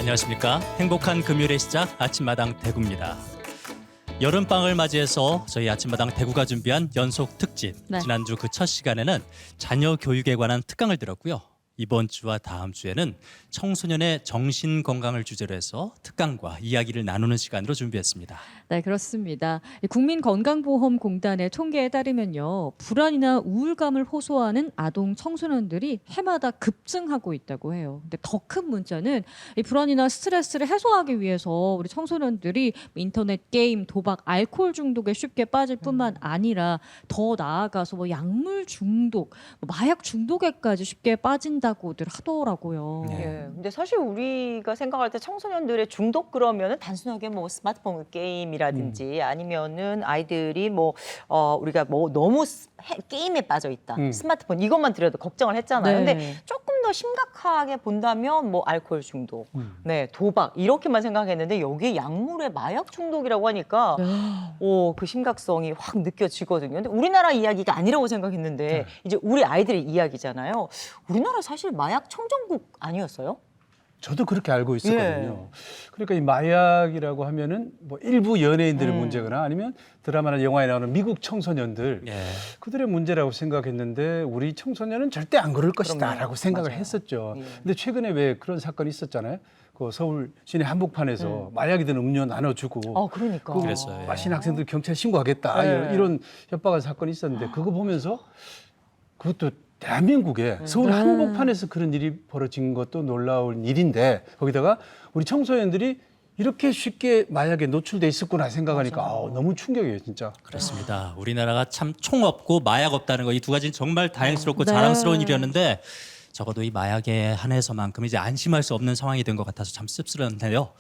안녕하십니까. 행복한 금요일의 시작 아침마당 대구입니다. 여름방을 맞이해서 저희 아침마당 대구가 준비한 연속 특집. 네. 지난주 그 첫 시간에는 자녀 교육에 관한 특강을 들었고요. 이번 주와 다음 주에는 청소년의 정신 건강을 주제로 해서 특강과 이야기를 나누는 시간으로 준비했습니다. 네, 그렇습니다. 국민건강보험공단의 통계에 따르면요, 불안이나 우울감을 호소하는 아동 청소년들이 해마다 급증하고 있다고 해요. 근데 더 큰 문제는 이 불안이나 스트레스를 해소하기 위해서 우리 청소년들이 인터넷 게임, 도박, 알코올 중독에 쉽게 빠질 뿐만 아니라 더 나아가서 뭐 약물 중독, 마약 중독에까지 쉽게 빠진다고들 하더라고요. 네. 예. 근데 사실 우리가 생각할 때 청소년들의 중독 그러면은 단순하게 뭐 스마트폰 게임이라든지 아니면은 아이들이 우리가 너무 게임에 빠져 있다. 스마트폰 이것만 들여도 걱정을 했잖아요. 네. 근데 조금 더 심각하게 본다면 뭐 알코올 중독, 네, 도박 이렇게만 생각했는데 여기 약물의 마약 중독이라고 하니까 네. 그 심각성이 확 느껴지거든요. 근데 우리나라 이야기가 아니라고 생각했는데 이제 우리 아이들의 이야기잖아요. 우리나라 사실 마약 청정국 아니었어요? 저도 그렇게 알고 있었거든요. 그러니까 이 마약이라고 하면은 뭐 일부 연예인들의 문제거나 아니면 드라마나 영화에 나오는 미국 청소년들 예. 그들의 문제라고 생각했는데 우리 청소년은 절대 안 그럴 것이다라고 그럼요. 생각을 맞아요. 했었죠. 예. 근데 최근에 왜 그런 사건이 있었잖아요. 그 서울 시내 한복판에서 마약이 든 음료 나눠주고 그러니까. 그 그랬어요. 예. 마신 학생들 경찰 신고하겠다 네. 이런 협박한 사건이 있었는데 그거 보면서 그것도 대한민국에 서울 한복판에서 그런 일이 벌어진 것도 놀라운 일인데 거기다가 우리 청소년들이 이렇게 쉽게 마약에 노출돼 있었구나 생각하니까 너무 충격이에요, 진짜. 그렇습니다. 우리나라가 참 총 없고 마약 없다는 거 이 두 가지는 정말 다행스럽고 네. 자랑스러운 일이었는데 적어도 이 마약에 한해서만큼 이제 안심할 수 없는 상황이 된 것 같아서 참 씁쓸한데요.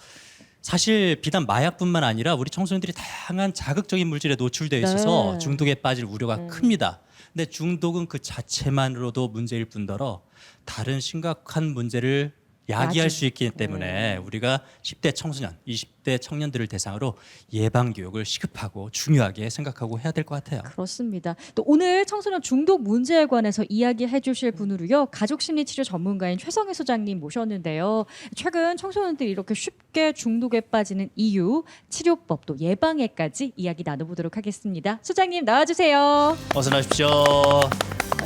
사실 비단 마약뿐만 아니라 우리 청소년들이 다양한 자극적인 물질에 노출돼 있어서 네. 중독에 빠질 우려가 큽니다. 근데 중독은 그 자체만으로도 문제일 뿐더러 다른 심각한 문제를 야기할 수 있기 때문에 우리가 10대 청소년, 20대 청년들을 대상으로 예방 교육을 시급하고 중요하게 생각하고 해야 될 것 같아요. 그렇습니다. 또 오늘 청소년 중독 문제에 관해서 이야기해 주실 분으로요, 가족심리치료 전문가인 최성희 소장님 모셨는데요. 최근 청소년들이 이렇게 쉽게 중독에 빠지는 이유, 치료법 또 예방에까지 이야기 나눠보도록 하겠습니다. 소장님 나와주세요. 어서 나오십시오.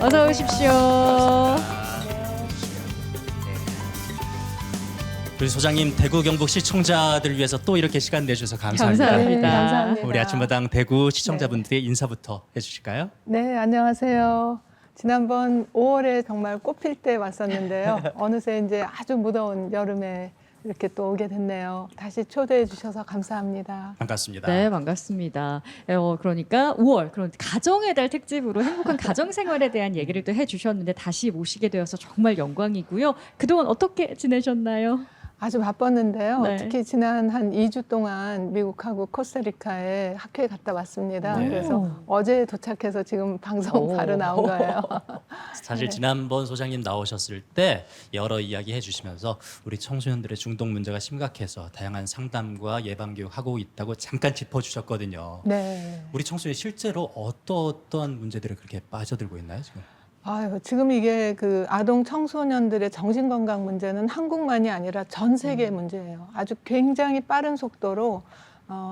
어서 오십시오. 우리 소장님 대구 경북 시청자들 위해서 또 이렇게 시간 내주셔서 감사합니다. 감사합니다. 네, 감사합니다. 우리 아침마당 대구 시청자분들의 인사부터 해주실까요? 네, 안녕하세요. 지난번 5월에 정말 꽃필 때 왔었는데요. 어느새 이제 아주 무더운 여름에 이렇게 또 오게 됐네요. 다시 초대해 주셔서 감사합니다. 반갑습니다. 네, 반갑습니다. 그러니까 5월 그런 가정의 달 특집으로 행복한 가정 생활에 대한 얘기를 또 해주셨는데 다시 모시게 되어서 정말 영광이고요. 그동안 어떻게 지내셨나요? 아주 바빴는데요. 네. 특히 지난 한 2주 동안 미국하고 코스타리카에 학교에 갔다 왔습니다. 네. 그래서 어제 도착해서 지금 방송 바로 나온 거예요. 사실 지난번 소장님 나오셨을 때 여러 이야기 해주시면서 우리 청소년들의 중독 문제가 심각해서 다양한 상담과 예방 교육 하고 있다고 잠깐 짚어주셨거든요. 네. 우리 청소년 실제로 어떠한 문제들에 그렇게 빠져들고 있나요 지금? 아유, 지금 이게 그 아동 청소년들의 정신건강 문제는 한국만이 아니라 전 세계의 문제예요. 아주 굉장히 빠른 속도로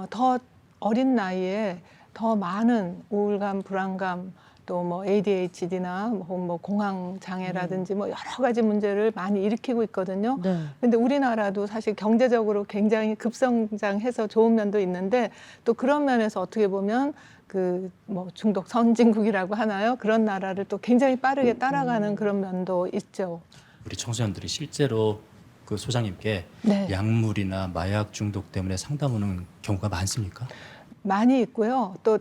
더 어린 나이에 더 많은 우울감, 불안감, 또 뭐 ADHD나 뭐 공황 장애라든지 뭐 여러 가지 문제를 많이 일으키고 있거든요. 네. 근데 우리나라도 사실 경제적으로 굉장히 급성장해서 좋은 면도 있는데 또 그런 면에서 어떻게 보면 그 뭐 중독 선진국이라고 하나요? 그런 나라를 또 굉장히 빠르게 따라가는 그런 면도 있죠. 우리 청소년들이 실제로 그 소장님께 네. 약물이나 마약 중독 때문에 상담 오는 경우가 많습니까? 많이 있고요. 또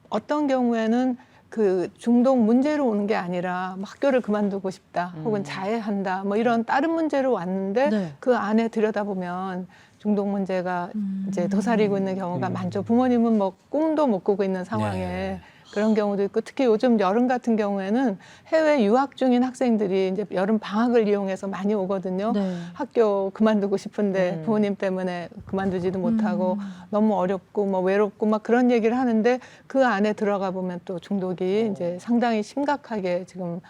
어떤 경우에는 그 중독 문제로 오는 게 아니라 뭐 학교를 그만두고 싶다, 혹은 자해한다, 뭐 이런 다른 문제로 왔는데 네. 그 안에 들여다보면 중독 문제가 이제 도사리고 있는 경우가 많죠. 부모님은 뭐 꿈도 못 꾸고 있는 상황에 네. 그런 경우도 있고, 특히 요즘 여름 같은 경우에는 해외 유학 중인 학생들이 이제 여름 방학을 이용해서 많이 오거든요. 네. 학교 그만두고 싶은데 부모님 때문에 그만두지도 못하고 너무 어렵고 뭐 외롭고 막 그런 얘기를 하는데 그 안에 들어가 보면 또 중독이 이제 상당히 심각하게 지금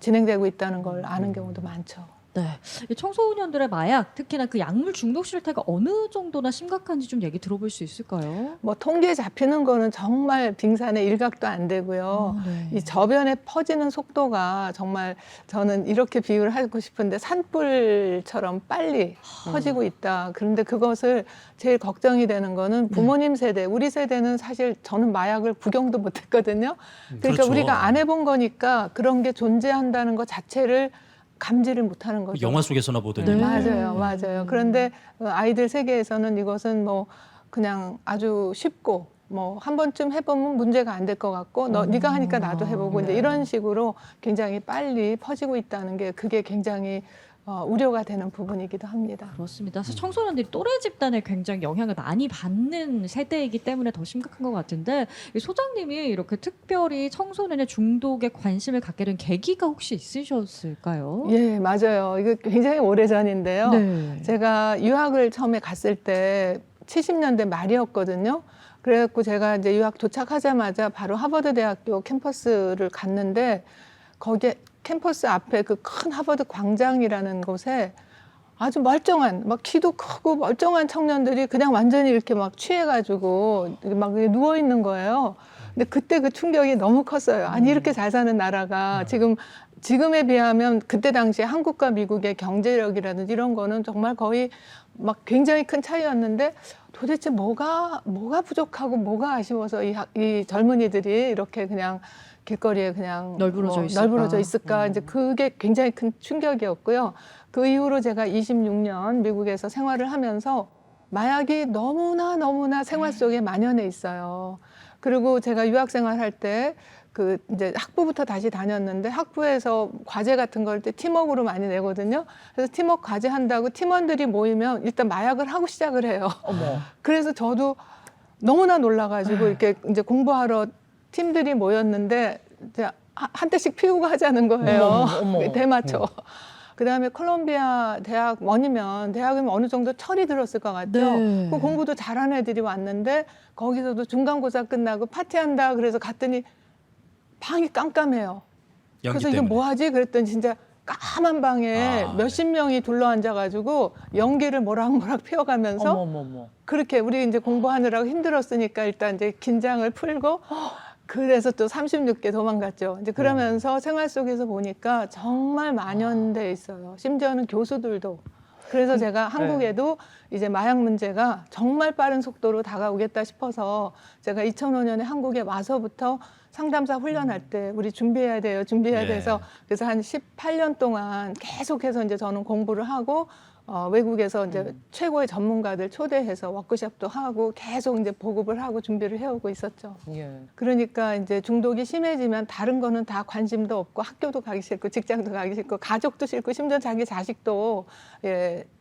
진행되고 있다는 걸 아는 경우도 많죠. 네, 이 청소년들의 마약, 특히나 그 약물 중독 실태가 어느 정도나 심각한지 좀 얘기 들어볼 수 있을까요? 뭐 통계 잡히는 거는 정말 빙산의 일각도 안 되고요. 네. 이 저변에 퍼지는 속도가 정말 저는 이렇게 비유를 하고 싶은데 산불처럼 빨리 퍼지고 있다. 그런데 그것을 제일 걱정이 되는 거는 부모님 세대, 우리 세대는 사실 저는 마약을 구경도 못했거든요. 그러니까 그렇죠. 우리가 안 해본 거니까 그런 게 존재한다는 것 자체를 감지를 못하는 거죠. 영화 속에서나 보던 네. 일. 맞아요, 맞아요. 그런데 아이들 세계에서는 이것은 뭐 그냥 아주 쉽고 뭐 한 번쯤 해보면 문제가 안 될 것 같고 네가 하니까 나도 해보고 이제 이런 식으로 굉장히 빨리 퍼지고 있다는 게 그게 굉장히 우려가 되는 부분이기도 합니다. 그렇습니다. 사실 청소년들이 또래 집단에 굉장히 영향을 많이 받는 세대이기 때문에 더 심각한 것 같은데 이 소장님이 이렇게 특별히 청소년의 중독에 관심을 갖게 된 계기가 혹시 있으셨을까요? 예, 맞아요. 이거 굉장히 오래전인데요. 네. 제가 유학을 처음에 갔을 때 70년대 말이었거든요. 그래갖고 제가 이제 유학 도착하자마자 바로 하버드 대학교 캠퍼스를 갔는데 거기에 캠퍼스 앞에 그 큰 하버드 광장이라는 곳에 아주 멀쩡한 막 키도 크고 멀쩡한 청년들이 그냥 완전히 이렇게 막 취해가지고 막 누워 있는 거예요. 근데 그때 그 충격이 너무 컸어요. 아니 이렇게 잘 사는 나라가 지금에 비하면 그때 당시에 한국과 미국의 경제력이라든지 이런 거는 정말 거의 막 굉장히 큰 차이였는데 도대체 뭐가 부족하고 뭐가 아쉬워서 이 젊은이들이 이렇게 그냥 길거리에 그냥 널브러져 있을까? 널브러져 있을까? 이제 그게 굉장히 큰 충격이었고요. 그 이후로 제가 26년 미국에서 생활을 하면서 마약이 너무나 생활 속에 만연해 있어요. 그리고 제가 유학 생활할 때 그 이제 학부부터 다시 다녔는데 학부에서 과제 같은 걸 때 팀워크로 많이 내거든요. 그래서 팀워크 과제 한다고 팀원들이 모이면 일단 마약을 하고 시작을 해요. 어머. 그래서 저도 너무나 놀라가지고 이렇게 이제 공부하러 팀들이 모였는데 이제 한 대씩 피우고 하자는 거예요. 어머. 대마초. 그다음에 콜롬비아 대학원이면 대학이면 어느 정도 철이 들었을 것 같죠. 네. 그 공부도 잘하는 애들이 왔는데 거기서도 중간고사 끝나고 파티한다 그래서 갔더니 방이 깜깜해요. 연기 그래서 이게 때문에. 뭐 하지? 그랬더니 진짜 까만 방에 아, 몇십 명이 둘러앉아가지고 연기를 모락모락 피워가면서 어머머머. 그렇게 우리 이제 공부하느라고 힘들었으니까 일단 이제 긴장을 풀고 그래서 또 36개 도망갔죠. 이제 그러면서 생활 속에서 보니까 정말 만연돼 있어요. 심지어는 교수들도. 그래서 제가 한국에도 이제 마약 문제가 정말 빠른 속도로 다가오겠다 싶어서 제가 2005년에 한국에 와서부터 상담사 훈련할 때 우리 준비해야 네. 돼서 그래서 한 18년 동안 계속해서 이제 저는 공부를 하고 외국에서 이제 최고의 전문가들 초대해서 워크숍도 하고 계속 이제 보급을 하고 준비를 해오고 있었죠. 예. 그러니까 이제 중독이 심해지면 다른 거는 다 관심도 없고 학교도 가기 싫고 직장도 가기 싫고 가족도 싫고 심지어 자기 자식도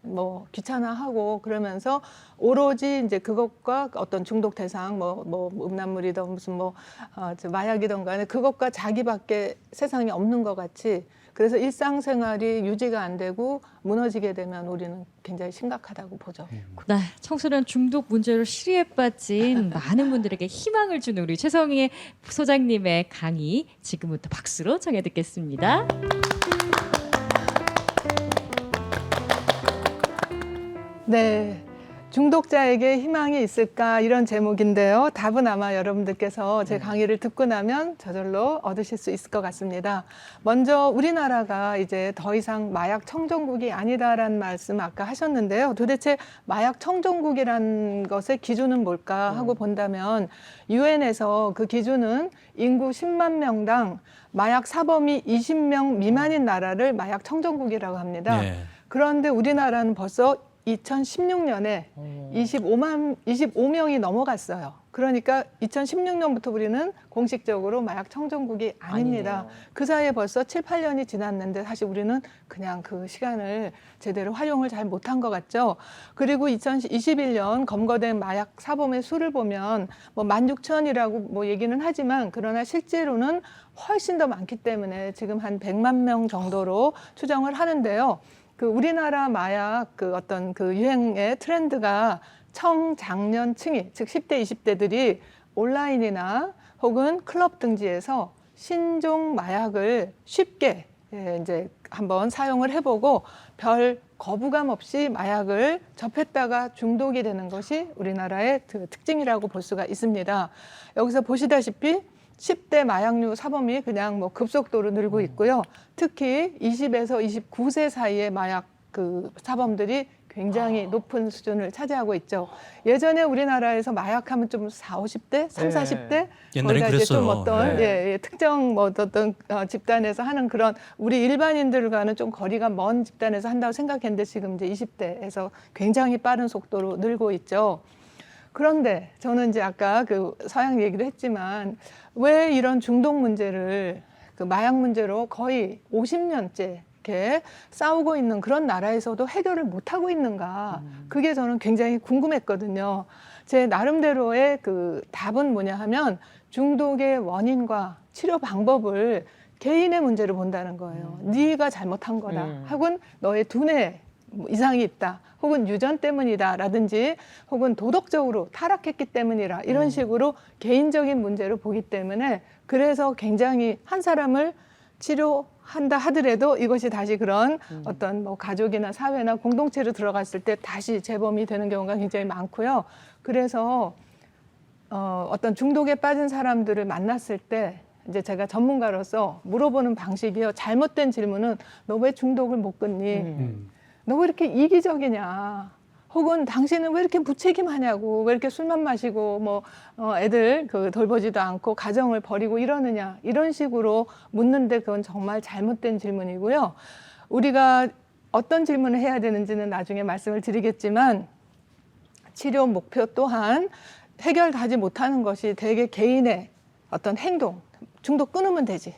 뭐 귀찮아하고 그러면서 오로지 이제 그것과 어떤 중독 대상 뭐 음란물이든 무슨 마약이든 간에 그것과 자기밖에 세상에 없는 것 같이 그래서 일상생활이 유지가 안 되고 무너지게 되면 우리는 굉장히 심각하다고 보죠. 네, 청소년 중독 문제로 시리에 빠진 많은 분들에게 희망을 주는 우리 최성희 소장님의 강의 지금부터 박수로 청해 듣겠습니다. 네. 중독자에게 희망이 있을까 이런 제목인데요. 답은 아마 여러분들께서 제 강의를 듣고 나면 저절로 얻으실 수 있을 것 같습니다. 먼저 우리나라가 이제 더 이상 마약 청정국이 아니다라는 말씀 아까 하셨는데요. 도대체 마약 청정국이라는 것의 기준은 뭘까 하고 본다면 유엔에서 그 기준은 인구 10만 명당 마약 사범이 20명 미만인 나라를 마약 청정국이라고 합니다. 네. 그런데 우리나라는 벌써 2016년에 25명이 넘어갔어요. 그러니까 2016년부터 우리는 공식적으로 마약 청정국이 아닙니다. 아니네요. 그 사이에 벌써 7, 8년이 지났는데 사실 우리는 그냥 그 시간을 제대로 활용을 잘 못한 것 같죠. 그리고 2021년 검거된 마약 사범의 수를 보면 뭐 16,000이라고 뭐 얘기는 하지만 그러나 실제로는 훨씬 더 많기 때문에 지금 한 100만 명 정도로 추정을 하는데요. 그 우리나라 마약 그 어떤 그 유행의 트렌드가 청장년층이 즉 10대, 20대들이 온라인이나 혹은 클럽 등지에서 신종 마약을 쉽게 이제 한번 사용을 해보고 별 거부감 없이 마약을 접했다가 중독이 되는 것이 우리나라의 그 특징이라고 볼 수가 있습니다. 여기서 보시다시피 10대 마약류 사범이 그냥 뭐 급속도로 늘고 있고요. 특히 20에서 29세 사이의 마약 그 사범들이 굉장히 높은 수준을 차지하고 있죠. 예전에 우리나라에서 마약하면 좀 40, 50대, 30, 40대 옛날엔 거기다 이제 좀 그랬어요. 어떤 네. 특정 뭐 어떤 집단에서 하는 그런 우리 일반인들과는 좀 거리가 먼 집단에서 한다고 생각했는데 지금 이제 20대에서 굉장히 빠른 속도로 늘고 있죠. 그런데 저는 이제 아까 그 서양 얘기도 했지만 왜 이런 중독 문제를 그 마약 문제로 거의 50년째 이렇게 싸우고 있는 그런 나라에서도 해결을 못 하고 있는가? 그게 저는 굉장히 궁금했거든요. 제 나름대로의 그 답은 뭐냐 하면 중독의 원인과 치료 방법을 개인의 문제로 본다는 거예요. 네가 잘못한 거다. 혹은 너의 두뇌 이상이 있다. 혹은 유전 때문이다라든지 혹은 도덕적으로 타락했기 때문이라 이런 식으로 개인적인 문제로 보기 때문에 그래서 굉장히 한 사람을 치료한다 하더라도 이것이 다시 그런 어떤 뭐 가족이나 사회나 공동체로 들어갔을 때 다시 재범이 되는 경우가 굉장히 많고요. 그래서 어떤 중독에 빠진 사람들을 만났을 때 이제 제가 전문가로서 물어보는 방식이요. 잘못된 질문은 너 왜 중독을 못 끊니? 너 왜 이렇게 이기적이냐? 혹은 당신은 왜 이렇게 무책임하냐고, 왜 이렇게 술만 마시고 뭐 애들 그 돌보지도 않고 가정을 버리고 이러느냐 이런 식으로 묻는데 그건 정말 잘못된 질문이고요. 우리가 어떤 질문을 해야 되는지는 나중에 말씀을 드리겠지만 치료 목표 또한 해결하지 못하는 것이 대개 개인의 어떤 행동, 중독 끊으면 되지,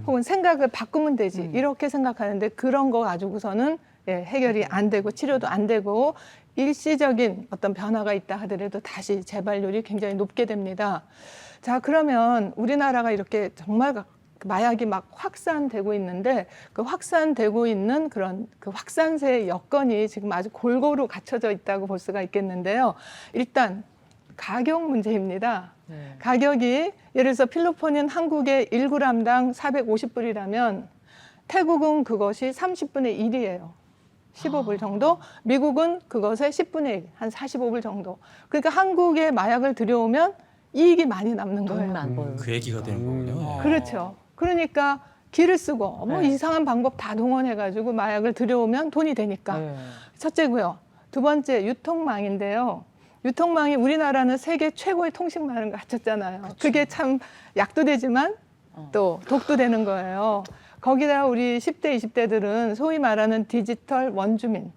혹은 생각을 바꾸면 되지 이렇게 생각하는데 그런 거 가지고서는 해결이 안 되고 치료도 안 되고 일시적인 어떤 변화가 있다 하더라도 다시 재발률이 굉장히 높게 됩니다. 자, 그러면 우리나라가 이렇게 정말 마약이 막 확산되고 있는데 그 확산되고 있는 그런 그 확산세의 여건이 지금 아주 골고루 갖춰져 있다고 볼 수가 있겠는데요. 일단 가격 문제입니다. 가격이 예를 들어서 필로포닌 한국에 1g당 450불이라면 태국은 그것이 30분의 1이에요. 15불 정도, 미국은 그것의 10분의 1, 한 45불 정도. 그러니까 한국에 마약을 들여오면 이익이 많이 남는 거예요. 그 얘기가 되는 거군요. 그렇죠. 그러니까 기를 쓰고 뭐 이상한 방법 다 동원해가지고 마약을 들여오면 돈이 되니까. 첫째고요. 두 번째 유통망인데요. 유통망이 우리나라는 세계 최고의 통신망을 갖췄잖아요. 그게 참 약도 되지만 또 독도 되는 거예요. 거기다 우리 10대, 20대들은 소위 말하는 디지털 원주민.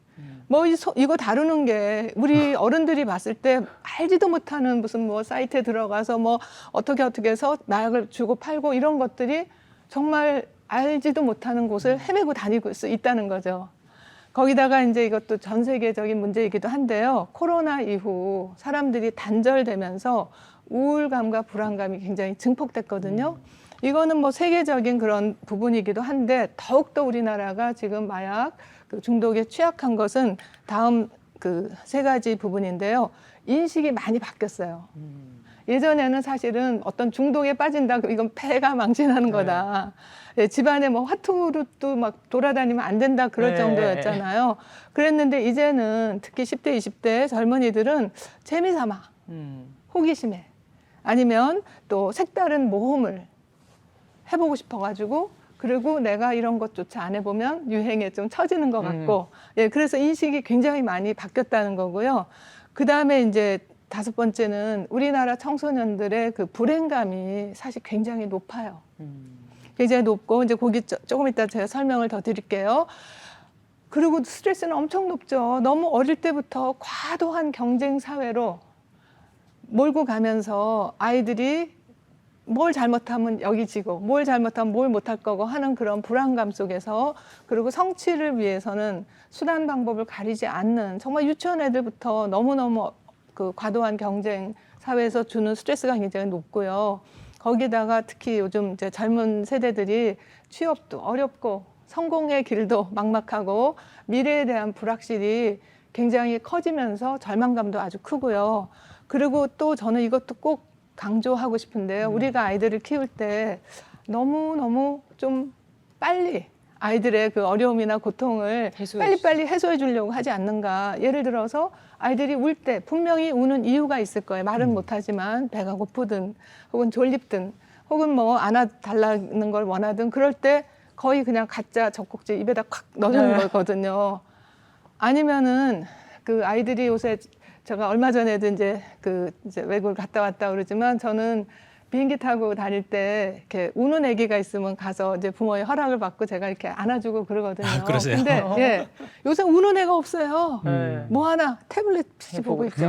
뭐 이거 다루는 게 우리 어른들이 봤을 때 알지도 못하는 무슨 뭐 사이트에 들어가서 뭐 어떻게 해서 마약을 주고 팔고 이런 것들이 정말 알지도 못하는 곳을 헤매고 다니고 있다는 거죠. 거기다가 이제 이것도 전 세계적인 문제이기도 한데요. 코로나 이후 사람들이 단절되면서 우울감과 불안감이 굉장히 증폭됐거든요. 이거는 뭐 세계적인 그런 부분이기도 한데 더욱더 우리나라가 지금 마약 중독에 취약한 것은 다음 그 세 가지 부분인데요. 인식이 많이 바뀌었어요. 예전에는 사실은 어떤 중독에 빠진다, 이건 폐가 망신하는 거다. 예, 집안에 뭐 화투도 막 돌아다니면 안 된다 그럴 정도였잖아요. 그랬는데 이제는 특히 10대, 20대 젊은이들은 재미삼아, 호기심에 아니면 또 색다른 모험을 해보고 싶어가지고 그리고 내가 이런 것조차 안 해보면 유행에 좀 처지는 것 같고 예, 그래서 인식이 굉장히 많이 바뀌었다는 거고요. 그 다음에 이제 다섯 번째는 우리나라 청소년들의 그 불행감이 사실 굉장히 높아요. 굉장히 높고 이제 거기 조금 이따 제가 설명을 더 드릴게요. 그리고 스트레스는 엄청 높죠. 너무 어릴 때부터 과도한 경쟁 사회로 몰고 가면서 아이들이 뭘 잘못하면 여기 지고 뭘 잘못하면 뭘 못할 거고 하는 그런 불안감 속에서 그리고 성취를 위해서는 수단 방법을 가리지 않는 정말 유치원 애들부터 너무너무 그 과도한 경쟁 사회에서 주는 스트레스가 굉장히 높고요. 거기다가 특히 요즘 이제 젊은 세대들이 취업도 어렵고 성공의 길도 막막하고 미래에 대한 불확실이 굉장히 커지면서 절망감도 아주 크고요. 그리고 또 저는 이것도 꼭 강조하고 싶은데요. 우리가 아이들을 키울 때 너무너무 좀 빨리 아이들의 그 어려움이나 고통을 빨리빨리 해소해 주려고 하지 않는가. 예를 들어서 아이들이 울 때 분명히 우는 이유가 있을 거예요. 말은 못하지만 배가 고프든 혹은 졸립든 혹은 뭐 안아달라는 걸 원하든 그럴 때 거의 그냥 가짜 젖꼭지 입에다 콱 넣어주는 거거든요. 아니면은 그 아이들이 요새 제가 얼마 전에도 이제 외국을 갔다 왔다 그러지만 저는 비행기 타고 다닐 때 이렇게 우는 아기가 있으면 가서 이제 부모의 허락을 받고 제가 이렇게 안아주고 그러거든요. 아, 그러세요? 근데 예, 요새 우는 애가 없어요. 네. 뭐 하나 태블릿 보고 있죠.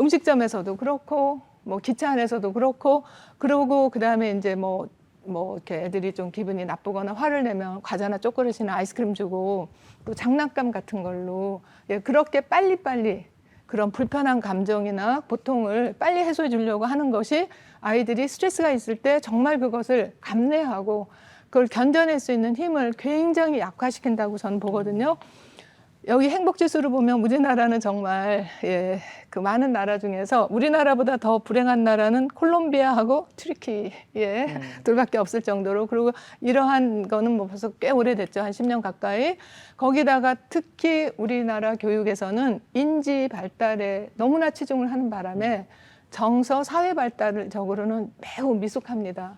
음식점에서도 그렇고 뭐 기차 안에서도 그렇고 그러고 그다음에 이제 뭐 이렇게 애들이 좀 기분이 나쁘거나 화를 내면 과자나 초콜릿이나 아이스크림 주고 또 장난감 같은 걸로 예, 그렇게 빨리빨리 그런 불편한 감정이나 고통을 빨리 해소해 주려고 하는 것이 아이들이 스트레스가 있을 때 정말 그것을 감내하고 그걸 견뎌낼 수 있는 힘을 굉장히 약화시킨다고 저는 보거든요. 여기 행복지수를 보면 우리나라는 정말 예, 그 많은 나라 중에서 우리나라보다 더 불행한 나라는 콜롬비아하고 튀르키예 둘밖에 없을 정도로 그리고 이러한 거는 뭐 벌써 꽤 오래됐죠. 한 10년 가까이. 거기다가 특히 우리나라 교육에서는 인지 발달에 너무나 치중을 하는 바람에 정서 사회 발달적으로는 매우 미숙합니다.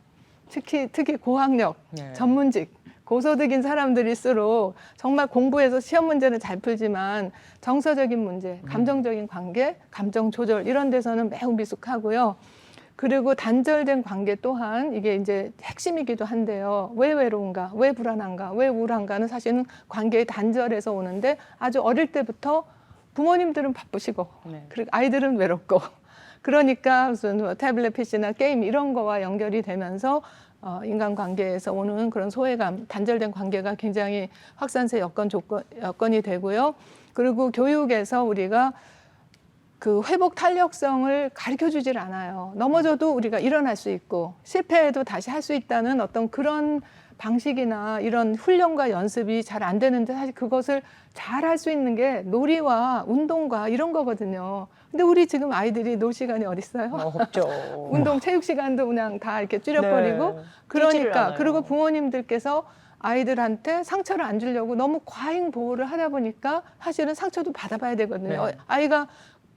특히 고학력, 네. 전문직 고소득인 사람들일수록 정말 공부해서 시험 문제는 잘 풀지만 정서적인 문제, 감정적인 관계, 감정 조절 이런 데서는 매우 미숙하고요. 그리고 단절된 관계 또한 이게 이제 핵심이기도 한데요. 왜 외로운가, 왜 불안한가, 왜 우울한가는 사실은 관계의 단절에서 오는데 아주 어릴 때부터 부모님들은 바쁘시고 네. 그리고 아이들은 외롭고 그러니까 무슨 뭐 태블릿 PC나 게임 이런 거와 연결이 되면서 인간관계에서 오는 그런 소외감, 단절된 관계가 굉장히 확산세 여건이 되고요. 그리고 교육에서 우리가 그 회복 탄력성을 가르쳐 주질 않아요. 넘어져도 우리가 일어날 수 있고 실패해도 다시 할 수 있다는 어떤 그런 방식이나 이런 훈련과 연습이 잘 안 되는데 사실 그것을 잘 할 수 있는 게 놀이와 운동과 이런 거거든요. 근데 우리 지금 아이들이 놀 시간이 어딨어요? 없죠. 운동, 체육 시간도 그냥 다 이렇게 줄여버리고 네. 뛰지를 그러니까 않아요. 그리고 부모님들께서 아이들한테 상처를 안 주려고 너무 과잉 보호를 하다 보니까 사실은 상처도 받아봐야 되거든요. 네. 아이가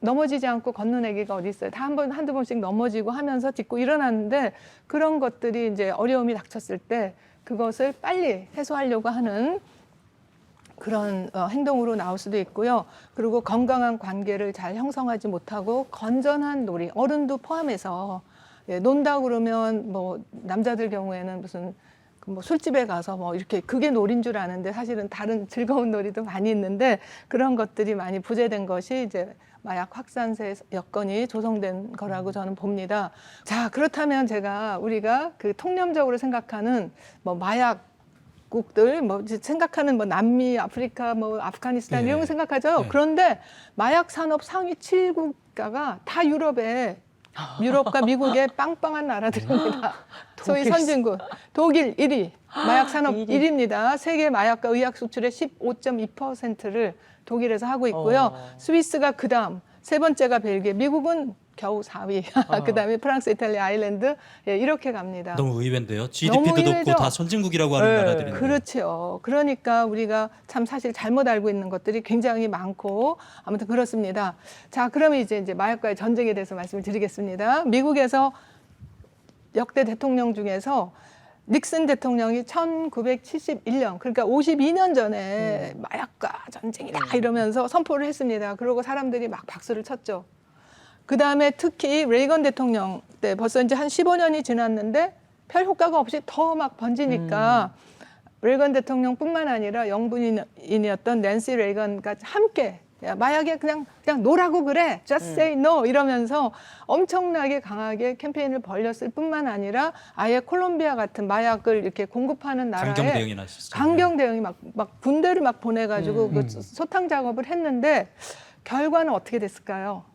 넘어지지 않고 걷는 애기가 어디 있어요? 다 한두 번씩 넘어지고 하면서 딛고 일어났는데 그런 것들이 이제 어려움이 닥쳤을 때 그것을 빨리 해소하려고 하는 그런 행동으로 나올 수도 있고요. 그리고 건강한 관계를 잘 형성하지 못하고 건전한 놀이, 어른도 포함해서 예, 논다 그러면 뭐 남자들 경우에는 무슨 뭐 술집에 가서 뭐 이렇게 그게 놀인 줄 아는데 사실은 다른 즐거운 놀이도 많이 있는데 그런 것들이 많이 부재된 것이 이제 마약 확산세 여건이 조성된 거라고 저는 봅니다. 자, 그렇다면 우리가 그 통념적으로 생각하는 뭐 마약국들, 뭐 생각하는 뭐 남미, 아프리카, 뭐 아프가니스탄 네. 이런 거 생각하죠. 네. 그런데 마약 산업 상위 7국가가 다 유럽과 미국의 빵빵한 나라들입니다. 소위 선진국. 독일 1위, 마약 산업 1위입니다. 세계 마약과 의약 수출의 15.2%를 독일에서 하고 있고요. 스위스가 그다음, 세 번째가 벨기에, 미국은 겨우 4위. 그다음에 프랑스, 이탈리아, 아일랜드 예, 이렇게 갑니다. 너무 의외인데요. 너무 GDP도 높고 의외죠. 다 선진국이라고 하는 네. 나라들인데. 그렇죠. 그러니까 우리가 참 사실 잘못 알고 있는 것들이 굉장히 많고 아무튼 그렇습니다. 자, 그러면 이제 마약과의 전쟁에 대해서 말씀을 드리겠습니다. 미국에서 역대 대통령 중에서 닉슨 대통령이 1971년, 그러니까 52년 전에 마약과 전쟁이다 이러면서 선포를 했습니다. 그리고 사람들이 막 박수를 쳤죠. 그 다음에 특히 레이건 대통령 때 벌써 이제 한 15년이 지났는데 별 효과가 없이 더 막 번지니까 레이건 대통령뿐만 아니라 영부인이었던 낸시 레이건과 함께 야, 마약에 그냥 노라고 그래, just say no 이러면서 엄청나게 강하게 캠페인을 벌였을 뿐만 아니라 아예 콜롬비아 같은 마약을 이렇게 공급하는 나라에 강경 대응이 났었어요. 강경 대응이 막 군대를 막 보내가지고 그 소탕 작업을 했는데 결과는 어떻게 됐을까요?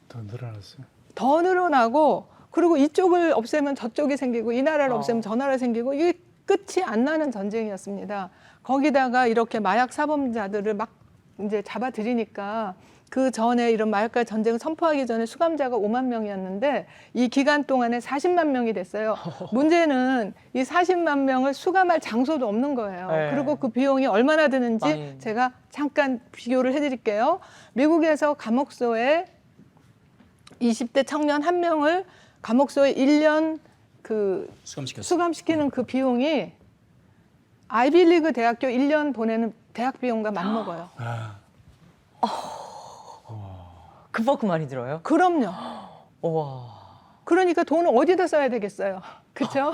더 늘어났어요. 더 늘어나고 그리고 이쪽을 없애면 저쪽이 생기고 이 나라를 없애면 저 나라 생기고 이게 끝이 안 나는 전쟁이었습니다. 거기다가 이렇게 마약 사범자들을 막 이제 잡아들이니까 그 전에 이런 마약과 전쟁을 선포하기 전에 수감자가 5만 명이었는데 이 기간 동안에 40만 명이 됐어요. 문제는 이 40만 명을 수감할 장소도 없는 거예요. 네. 그리고 그 비용이 얼마나 드는지 많이. 제가 잠깐 비교를 해드릴게요. 미국에서 감옥소에 20대 청년 한 명을 감옥소에 1년 그 수감시켰어요. 수감시키는 그 비용이 아이비리그 대학교 1년 보내는 대학 비용과 맞먹어요. 아, 그만큼 많이 들어요? 그럼요. 와. 그러니까 돈을 어디다 써야 되겠어요. 그렇죠?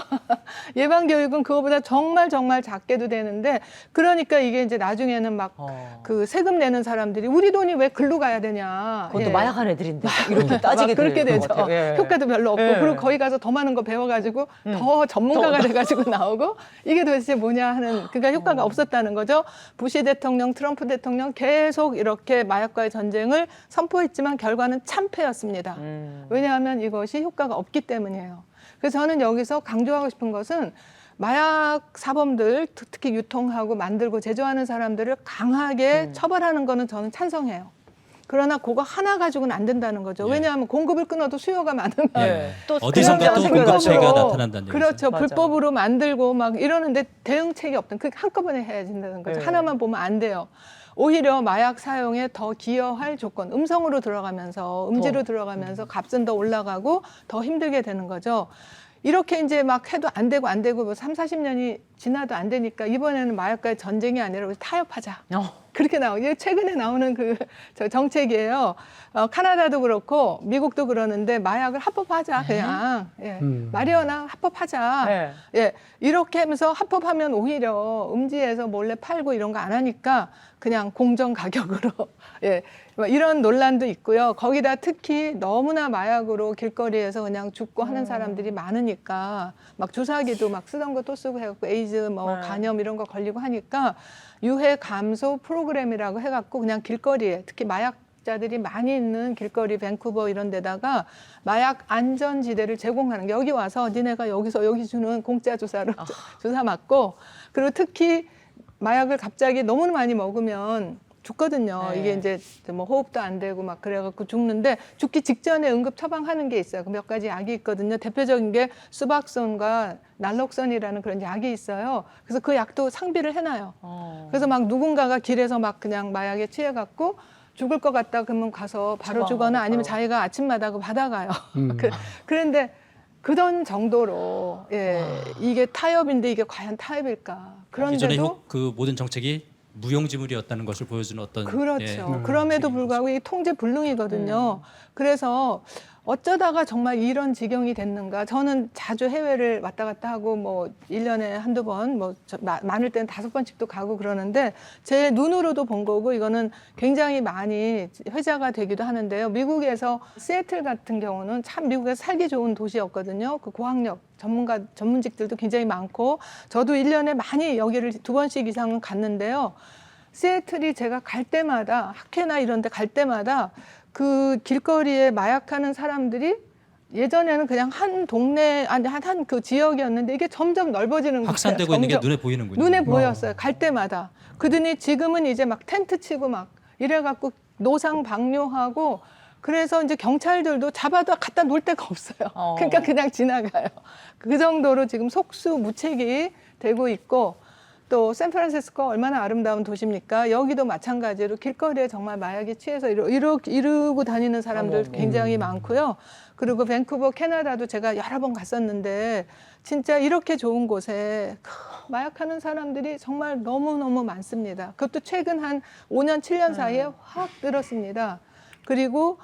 예방 교육은 그거보다 정말 작게도 되는데 그러니까 이게 이제 나중에는 막 그 세금 내는 사람들이 우리 돈이 왜 글로 가야 되냐. 그것도 예. 마약한 애들인데 이렇게 따지게 막 그렇게 되는 되죠. 것 같아요. 예. 효과도 별로 없고 예. 그리고 거기 가서 더 많은 거 배워가지고 더 전문가가 돼가지고 나오고 이게 도대체 뭐냐 하는 그러니까 효과가 없었다는 거죠. 부시 대통령, 트럼프 대통령 계속 이렇게 마약과의 전쟁을 선포했지만 결과는 참패였습니다. 왜냐하면 이것이 효과가 없기 때문이에요. 그래서 저는 여기서 강조하고 싶은 것은 마약 사범들 특히 유통하고 만들고 제조하는 사람들을 강하게 처벌하는 거는 저는 찬성해요. 그러나 그거 하나 가지고는 안 된다는 거죠. 예. 왜냐하면 공급을 끊어도 수요가 많으면 예. 또 어디선가 또 그런 공급체가 불법으로, 나타난다는 얘기죠. 그렇죠. 맞아요. 불법으로 만들고 막 이러는데 대응책이 없던 그 한꺼번에 해야 된다는 거죠. 예. 하나만 보면 안 돼요. 오히려 마약 사용에 더 기여할 조건, 음성으로 들어가면서 음지로 들어가면서 값은 더 올라가고 더 힘들게 되는 거죠. 이렇게 이제 막 해도 안 되고 뭐 3, 40년이 지나도 안 되니까 이번에는 마약과의 전쟁이 아니라 우리 타협하자. 그렇게 이게 최근에 나오는 저 정책이에요. 카나다도 그렇고 미국도 그러는데 마약을 합법하자 그냥. 예. 마리화나 합법하자. 네. 예. 이렇게 하면서 합법하면 오히려 음지에서 몰래 팔고 이런 거 안 하니까 그냥 공정 가격으로 예. 이런 논란도 있고요. 거기다 특히 너무나 마약으로 길거리에서 그냥 죽고 하는 사람들이 많으니까 막 주사기도 막 쓰던 거 또 쓰고 해갖고 에이즈 뭐 네. 간염 이런 거 걸리고 하니까 유해 감소 프로그램이라고 해갖고 그냥 길거리에 특히 마약자들이 많이 있는 길거리 밴쿠버 이런 데다가 마약 안전지대를 제공하는 게 여기 와서 니네가 여기서 여기 주는 공짜 주사로 주사 맞고 그리고 특히 마약을 갑자기 너무 많이 먹으면 죽거든요. 네. 이게 이제 뭐 호흡도 안 되고 막 그래갖고 죽는데 죽기 직전에 응급 처방하는 게 있어요. 몇 가지 약이 있거든요. 대표적인 게 수박선과 날록선이라는 그런 약이 있어요. 그래서 그 약도 상비를 해놔요. 그래서 막 누군가가 길에서 막 그냥 마약에 취해갖고 죽을 것 같다 그러면 가서 바로 주거나 아니면 자기가 아침마다 그 받아가요. 그런데 그런 정도로 예, 이게 타협인데 이게 과연 타협일까? 이전에 그런데도 그 모든 정책이 무용지물이었다는 것을 보여주는 어떤 그렇죠. 예, 그럼에도 책인 불구하고 이 통제 불능이거든요. 그래서 어쩌다가 정말 이런 지경이 됐는가. 저는 자주 해외를 왔다 갔다 하고 뭐 1년에 한두 번, 뭐 많을 때는 5번씩도 가고 그러는데 제 눈으로도 본 거고 이거는 굉장히 많이 회자가 되기도 하는데요. 미국에서 시애틀 같은 경우는 참 미국에서 살기 좋은 도시였거든요. 그 고학력 전문직들도 굉장히 많고 저도 1년에 많이 여기를 2번씩 이상은 갔는데요. 시애틀이 제가 갈 때마다 학회나 이런 데 갈 때마다 그 길거리에 마약하는 사람들이 예전에는 그냥 한 동네 아니 한 그 지역이었는데 이게 점점 넓어지는 거예요. 확산되고 있는 게 점점. 눈에 보이는군요. 눈에 보였어요. 갈 때마다. 그러더니 지금은 이제 막 텐트 치고 막 이래갖고 노상 방뇨하고 그래서 이제 경찰들도 잡아도 갖다 놓을 데가 없어요. 그러니까 그냥 지나가요. 그 정도로 지금 속수무책이 되고 있고 또 샌프란시스코 얼마나 아름다운 도시입니까? 여기도 마찬가지로 길거리에 정말 마약에 취해서 이러고 다니는 사람들 굉장히 많고요. 그리고 밴쿠버 캐나다도 제가 여러 번 갔었는데 진짜 이렇게 좋은 곳에 마약하는 사람들이 정말 너무너무 많습니다. 그것도 최근 한 5년, 7년 사이에 확 늘었습니다. 그리고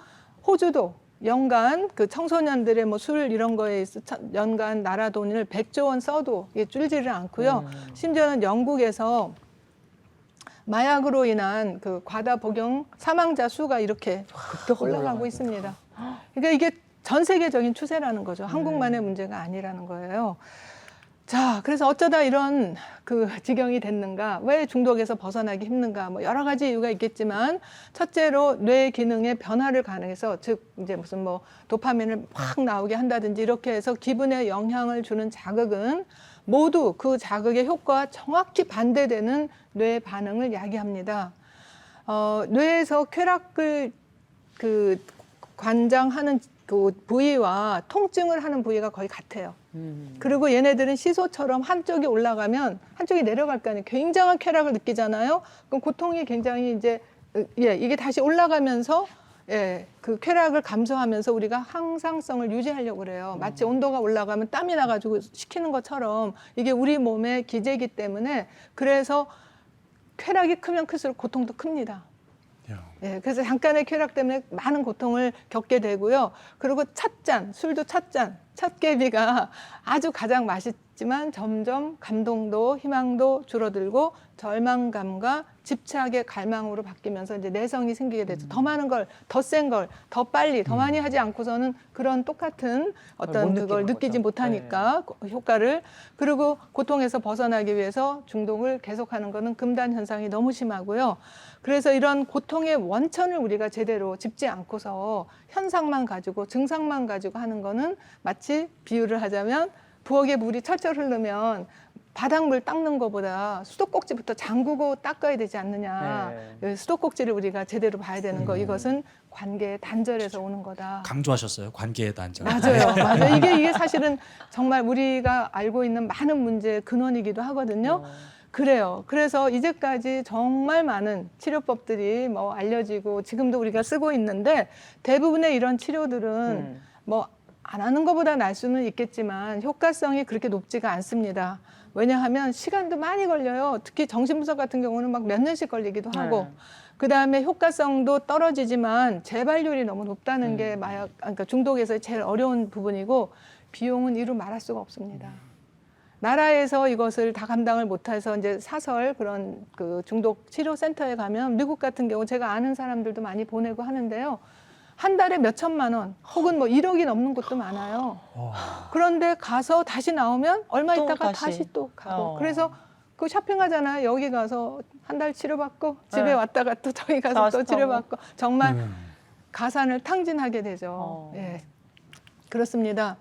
호주도 연간 그 청소년들의 뭐 술 이런 거에 있어 연간 나라 돈을 100조 원 써도 이게 줄지를 않고요. 심지어는 영국에서 마약으로 인한 그 과다 복용 사망자 수가 이렇게 올라가고 있습니다. 그러니까 이게 전 세계적인 추세라는 거죠. 한국만의 문제가 아니라는 거예요. 자, 그래서 어쩌다 이런 그 지경이 됐는가? 왜 중독에서 벗어나기 힘든가? 뭐 여러 가지 이유가 있겠지만 첫째로 뇌 기능의 변화를 가능해서 즉 이제 무슨 뭐 도파민을 확 나오게 한다든지 이렇게 해서 기분에 영향을 주는 자극은 모두 그 자극의 효과와 정확히 반대되는 뇌 반응을 야기합니다. 뇌에서 쾌락을 그 관장하는 그 부위와 통증을 하는 부위가 거의 같아요. 그리고 얘네들은 시소처럼 한쪽이 올라가면 한쪽이 내려갈 거 아니에요. 굉장한 쾌락을 느끼잖아요. 그럼 고통이 굉장히 이제 이게 다시 올라가면서 그 쾌락을 감소하면서 우리가 항상성을 유지하려고 그래요. 마치 온도가 올라가면 땀이 나가지고 식히는 것처럼 이게 우리 몸의 기제이기 때문에 그래서 쾌락이 크면 클수록 고통도 큽니다. 그래서 잠깐의 쾌락 때문에 많은 고통을 겪게 되고요. 그리고 찻잔, 술도 찻개비가 아주 가장 맛있지만 점점 감동도 희망도 줄어들고 절망감과 집착의 갈망으로 바뀌면서 이제 내성이 생기게 되죠. 더 많은 걸, 더 센 걸, 더 빨리, 더 많이 하지 않고서는 그런 똑같은 어떤 그걸 느끼지 못하니까 효과를. 그리고 고통에서 벗어나기 위해서 중독을 계속하는 거는 금단 현상이 너무 심하고요. 그래서 이런 고통의 원천을 우리가 제대로 짚지 않고서 현상만 가지고 증상만 가지고 하는 거는 마치 비유를 하자면 부엌에 물이 철철 흐르면 바닥물 닦는 것보다 수도꼭지부터 잠그고 닦아야 되지 않느냐. 수도꼭지를 우리가 제대로 봐야 되는 거. 이것은 관계의 단절에서 오는 거다. 강조하셨어요. 관계의 단절. 맞아요. 이게 사실은 정말 우리가 알고 있는 많은 문제의 근원이기도 하거든요. 그래요. 그래서 이제까지 정말 많은 치료법들이 뭐 알려지고 지금도 우리가 쓰고 있는데 대부분의 이런 치료들은 뭐 안 하는 것보다 날 수는 있겠지만 효과성이 그렇게 높지가 않습니다. 왜냐하면 시간도 많이 걸려요. 특히 정신분석 같은 경우는 막 몇 년씩 걸리기도 하고 그다음에 효과성도 떨어지지만 재발률이 너무 높다는 게 그러니까 중독에서 제일 어려운 부분이고 비용은 이루 말할 수가 없습니다. 나라에서 이것을 다 감당을 못해서 이제 사설 그런 그 중독 치료 센터에 가면 미국 같은 경우 제가 아는 사람들도 많이 보내고 하는데요. 한 달에 몇 천만 원 혹은 뭐 1억이 넘는 곳도 많아요. 그런데 가서 다시 나오면 얼마 있다가 다시 또 가고. 그래서 그 쇼핑하잖아요. 여기 가서 한 달 치료받고 집에 왔다가 또 저기 가서 또 치료받고 정말 가산을 탕진하게 되죠. 그렇습니다.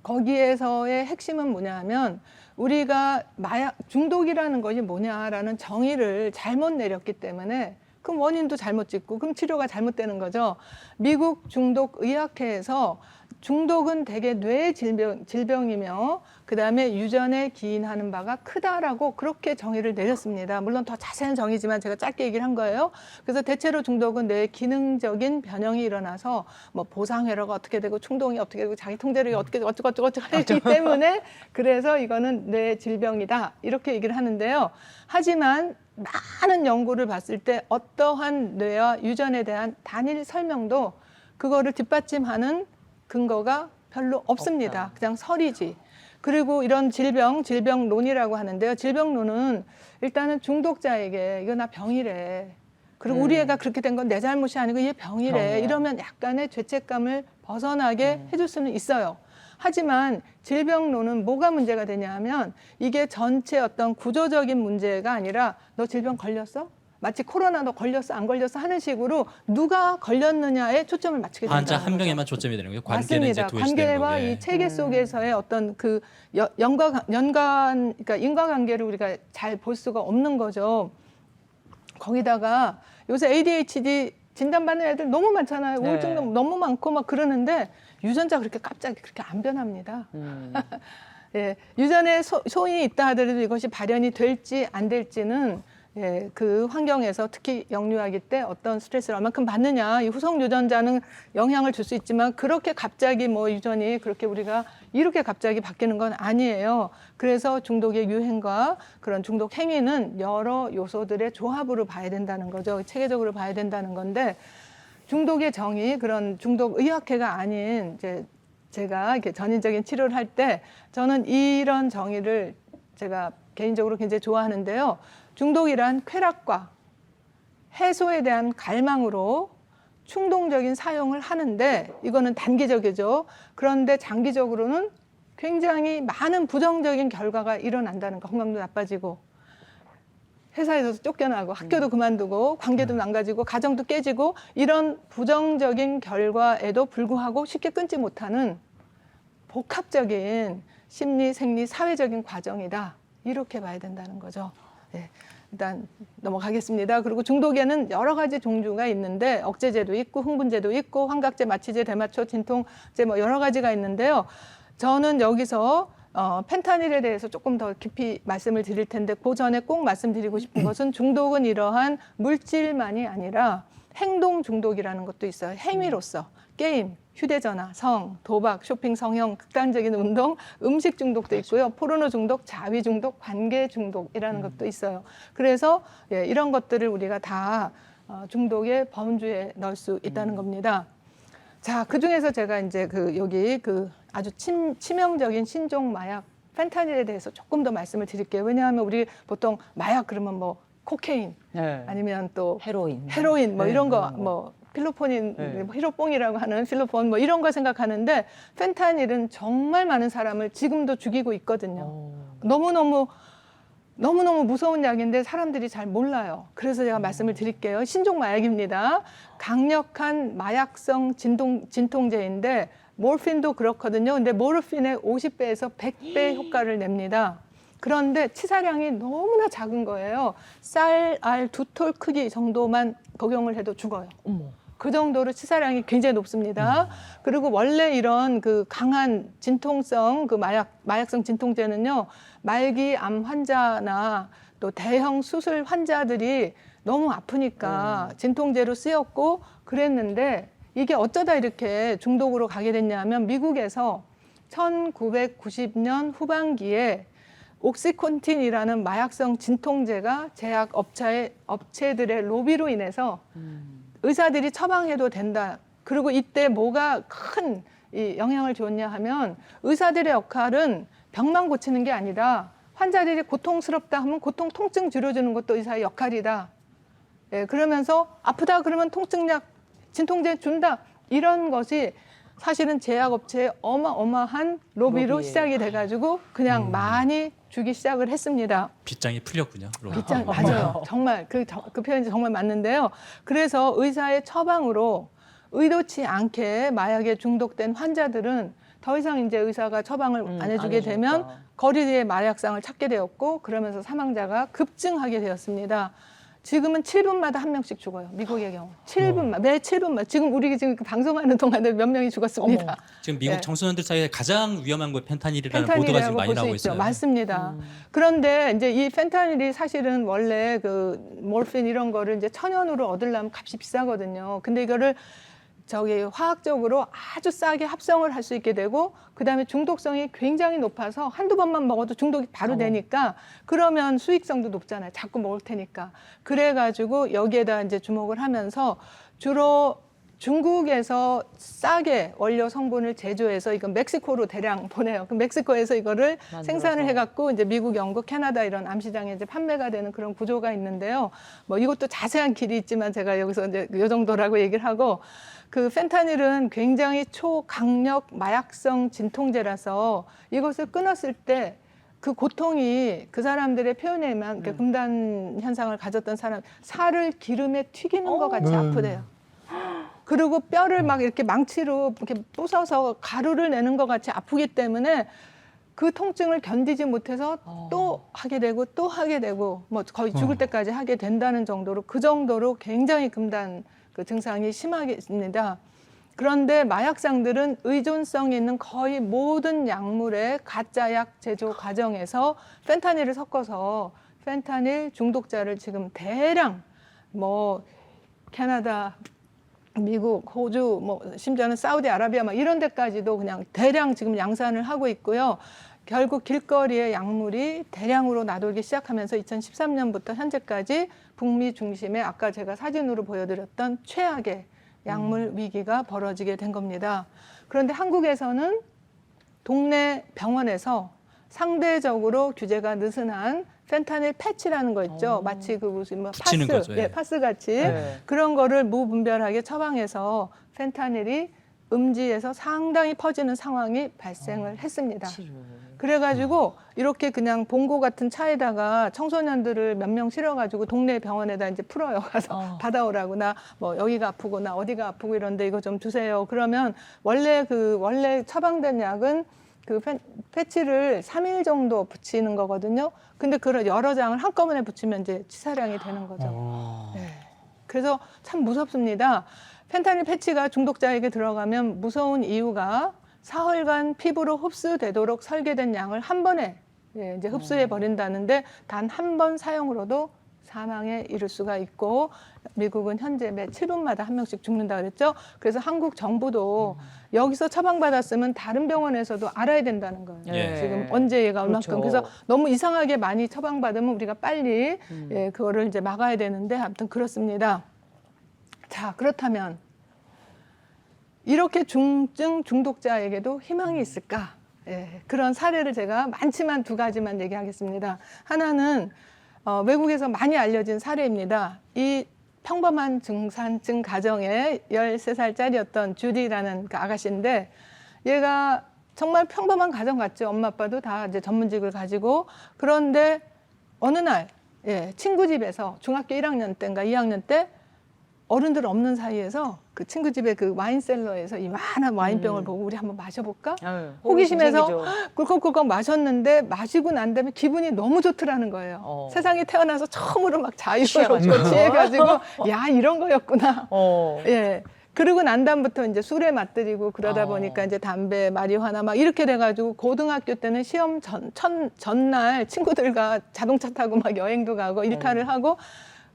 거기에서의 핵심은 뭐냐 하면 우리가 마약 중독이라는 것이 뭐냐라는 정의를 잘못 내렸기 때문에 그럼 원인도 잘못 짚고 그럼 치료가 잘못되는 거죠. 미국 중독의학회에서 중독은 대개 뇌 질병이며 그다음에 유전에 기인하는 바가 크다라고 그렇게 정의를 내렸습니다. 물론 더 자세한 정의지만 제가 짧게 얘기를 한 거예요. 그래서 대체로 중독은 뇌의 기능적인 변형이 일어나서 뭐 보상회로가 어떻게 되고 충동이 어떻게 되고 자기 통제력이 어떻게 되고 어쩌고 하기 때문에 그래서 이거는 뇌 질병이다 이렇게 얘기를 하는데요. 하지만 많은 연구를 봤을 때 어떠한 뇌와 유전에 대한 단일 설명도 그거를 뒷받침하는 근거가 별로 없습니다. 그냥 설이지. 그리고 이런 질병론이라고 하는데요. 질병론은 일단은 중독자에게 이거 나 병이래. 그리고 우리 애가 그렇게 된 건 내 잘못이 아니고 얘 병이래. 이러면 약간의 죄책감을 벗어나게 해줄 수는 있어요. 하지만 질병론은 뭐가 문제가 되냐 하면 이게 전체 어떤 구조적인 문제가 아니라 너 질병 걸렸어? 마치 코로나 너 걸렸어 안 걸렸어 하는 식으로 누가 걸렸느냐에 초점을 맞추게 된다는 거죠. 환자 한 명에만 초점이 되는 거예요. 관계는 맞습니다. 이제 도외시되는 관계와 거게. 이 체계 속에서의 어떤 그 그러니까 인과관계를 우리가 잘 볼 수가 없는 거죠. 거기다가 요새 ADHD 진단받는 애들 너무 많잖아요. 우울증도 너무 많고 막 그러는데 유전자 그렇게 갑자기 그렇게 안 변합니다. 유전에 소인이 있다 하더라도 이것이 발현이 될지 안 될지는 그 환경에서 특히 영유아기 때 어떤 스트레스를 얼마큼 받느냐 이 후속 유전자는 영향을 줄 수 있지만 그렇게 갑자기 뭐 유전이 그렇게 우리가 이렇게 갑자기 바뀌는 건 아니에요. 그래서 중독의 유행과 그런 중독 행위는 여러 요소들의 조합으로 봐야 된다는 거죠. 체계적으로 봐야 된다는 건데 중독의 정의 그런 중독 의학회가 아닌 이제 제가 이렇게 전인적인 치료를 할 때 저는 이런 정의를 제가 개인적으로 굉장히 좋아하는데요. 중독이란 쾌락과 해소에 대한 갈망으로 충동적인 사용을 하는데 이거는 단기적이죠. 그런데 장기적으로는 굉장히 많은 부정적인 결과가 일어난다는 거. 건강도 나빠지고 회사에서 쫓겨나고 학교도 그만두고 관계도 망가지고 가정도 깨지고 이런 부정적인 결과에도 불구하고 쉽게 끊지 못하는 복합적인 심리, 생리, 사회적인 과정이다. 이렇게 봐야 된다는 거죠. 일단 넘어가겠습니다. 그리고 중독에는 여러 가지 종류가 있는데 억제제도 있고 흥분제도 있고 환각제, 마취제, 대마초, 진통제 뭐 여러 가지가 있는데요. 저는 여기서 펜타닐에 대해서 조금 더 깊이 말씀을 드릴 텐데 그 전에 꼭 말씀드리고 싶은 것은 중독은 이러한 물질만이 아니라 행동 중독이라는 것도 있어요. 행위로서 게임, 휴대전화, 성, 도박, 쇼핑, 성형, 극단적인 운동, 음식 중독도 있고요. 포르노 중독, 자위 중독, 관계 중독이라는 것도 있어요. 그래서 예, 이런 것들을 우리가 다 중독의 범주에 넣을 수 있다는 겁니다. 자, 그 중에서 제가 이제 여기 아주 치명적인 신종 마약 펜타닐에 대해서 조금 더 말씀을 드릴게요. 왜냐하면 우리 보통 마약 그러면 뭐 코케인 네. 아니면 또 헤로인. 뭐 네, 이런 거 그런 거. 뭐 필로포닌, 네. 뭐 히로뽕이라고 하는 필로폰 뭐 이런 거 생각하는데 펜타닐은 정말 많은 사람을 지금도 죽이고 있거든요. 너무너무 무서운 약인데 사람들이 잘 몰라요. 그래서 제가 말씀을 드릴게요. 신종 마약입니다. 강력한 마약성 진통제인데 모르핀도 그렇거든요. 근데 모르핀의 50배에서 100배 효과를 냅니다. 그런데 치사량이 너무나 작은 거예요. 쌀, 알, 2톨 크기 정도만 복용을 해도 죽어요. 그 정도로 치사량이 굉장히 높습니다. 그리고 원래 이런 강한 진통성 마약성 진통제는요, 말기 암 환자나 또 대형 수술 환자들이 너무 아프니까 진통제로 쓰였고 그랬는데 이게 어쩌다 이렇게 중독으로 가게 됐냐면 미국에서 1990년 후반기에 옥시콘틴이라는 마약성 진통제가 제약 업체들의 로비로 인해서 의사들이 처방해도 된다. 그리고 이때 뭐가 큰 이 영향을 줬냐 하면 의사들의 역할은 병만 고치는 게 아니라 환자들이 고통스럽다 하면 고통, 통증 줄여주는 것도 의사의 역할이다. 예, 그러면서 아프다 그러면 통증약, 진통제 준다. 이런 것이 사실은 제약업체의 어마어마한 로비로 로비예요. 시작이 돼가지고 그냥 많이 주기 시작을 했습니다. 빗장이 풀렸군요. 빗장 맞아요. 정말 그 표현이 정말 맞는데요. 그래서 의사의 처방으로 의도치 않게 마약에 중독된 환자들은 더 이상 이제 의사가 처방을 안 해주게 되면 거리의 마약상을 찾게 되었고 그러면서 사망자가 급증하게 되었습니다. 지금은 7분마다 한 명씩 죽어요. 미국의 경우. 7분만, 매 7분만. 지금 우리 지금 방송하는 동안에 몇 명이 죽었습니다. 지금 미국 네. 청소년들 사이에 가장 위험한 거 펜타닐이라는 보도가 지금 많이 나오고 있어요. 맞습니다. 그런데 이제 이 펜타닐이 사실은 원래 모르핀 이런 거를 이제 천연으로 얻으려면 값이 비싸거든요. 근데 이거를 화학적으로 아주 싸게 합성을 할 수 있게 되고 그다음에 중독성이 굉장히 높아서 한두 번만 먹어도 중독이 바로 되니까 그러면 수익성도 높잖아요. 자꾸 먹을 테니까. 그래가지고 여기에다 이제 주목을 하면서 주로 중국에서 싸게 원료 성분을 제조해서 이건 멕시코로 대량 보내요. 그럼 멕시코에서 이거를 생산을 해갖고 이제 미국, 영국, 캐나다 이런 암시장에 이제 판매가 되는 그런 구조가 있는데요. 뭐 이것도 자세한 길이 있지만 제가 여기서 이제 이 정도라고 얘기를 하고 펜타닐은 굉장히 초강력 마약성 진통제라서 이것을 끊었을 때 그 고통이 그 사람들의 표현에만 금단 현상을 가졌던 사람 살을 기름에 튀기는 것 같이 아프대요. 그리고 뼈를 막 이렇게 망치로 이렇게 부숴서 가루를 내는 것 같이 아프기 때문에 그 통증을 견디지 못해서 또 하게 되고 또 하게 되고 뭐 거의 죽을 때까지 하게 된다는 정도로 그 정도로 굉장히 금단 증상이 심하겠습니다. 그런데 마약상들은 의존성이 있는 거의 모든 약물의 가짜약 제조 과정에서 펜타닐을 섞어서 펜타닐 중독자를 지금 대량 뭐 캐나다, 미국, 호주, 뭐 심지어는 사우디아라비아 막 이런 데까지도 그냥 대량 지금 양산을 하고 있고요. 결국 길거리에 약물이 대량으로 나돌기 시작하면서 2013년부터 현재까지 북미 중심의 아까 제가 사진으로 보여드렸던 최악의 약물 위기가 벌어지게 된 겁니다. 그런데 한국에서는 동네 병원에서 상대적으로 규제가 느슨한 펜타닐 패치라는 거 있죠. 마치 무슨 붙이는 파스, 거죠, 예. 파스 같이 네. 그런 거를 무분별하게 처방해서 펜타닐이 음지에서 상당히 퍼지는 상황이 발생을 했습니다. 그래가지고 이렇게 그냥 봉고 같은 차에다가 청소년들을 몇 명 실어가지고 동네 병원에다 이제 풀어요. 가서 받아오라고 나 뭐 여기가 아프고 나 어디가 아프고 이런데 이거 좀 주세요. 그러면 원래 처방된 약은 그 패치를 3일 정도 붙이는 거거든요. 근데 그런 여러 장을 한꺼번에 붙이면 이제 치사량이 되는 거죠. 네. 그래서 참 무섭습니다. 펜타닐 패치가 중독자에게 들어가면 무서운 이유가 사흘간 피부로 흡수되도록 설계된 양을 한 번에 이제 흡수해 버린다는데 단 한 번 사용으로도 사망에 이를 수가 있고 미국은 현재 매 7분마다 한 명씩 죽는다 그랬죠. 그래서 한국 정부도 여기서 처방받았으면 다른 병원에서도 알아야 된다는 거예요. 예. 지금 언제 얘가 얼마큼. 그렇죠. 그래서 너무 이상하게 많이 처방받으면 우리가 빨리 그거를 이제 막아야 되는데 아무튼 그렇습니다. 자, 그렇다면 이렇게 중증 중독자에게도 희망이 있을까? 예, 그런 사례를 제가 많지만 두 가지만 얘기하겠습니다. 하나는 외국에서 많이 알려진 사례입니다. 이 평범한 중산층 가정의 13살짜리였던 주디라는 그 아가씨인데 얘가 정말 평범한 가정 같죠. 엄마 아빠도 다 이제 전문직을 가지고 그런데 어느 날 친구 집에서 중학교 1학년 때인가 2학년 때 어른들 없는 사이에서 그 친구 집에 그 와인셀러에서 이만한 와인병을 보고 우리 한번 마셔볼까? 호기심에서 꿀꺽꿀꺽 마셨는데 마시고 난 다음에 기분이 너무 좋더라는 거예요. 세상에 태어나서 처음으로 막 자유롭고 취해가지고 야 이런 거였구나. 예. 그러고 난 다음부터 이제 술에 맛들이고 그러다 보니까 이제 담배, 마리화나 막 이렇게 돼가지고 고등학교 때는 시험 전날 친구들과 자동차 타고 막 여행도 가고 일탈을 하고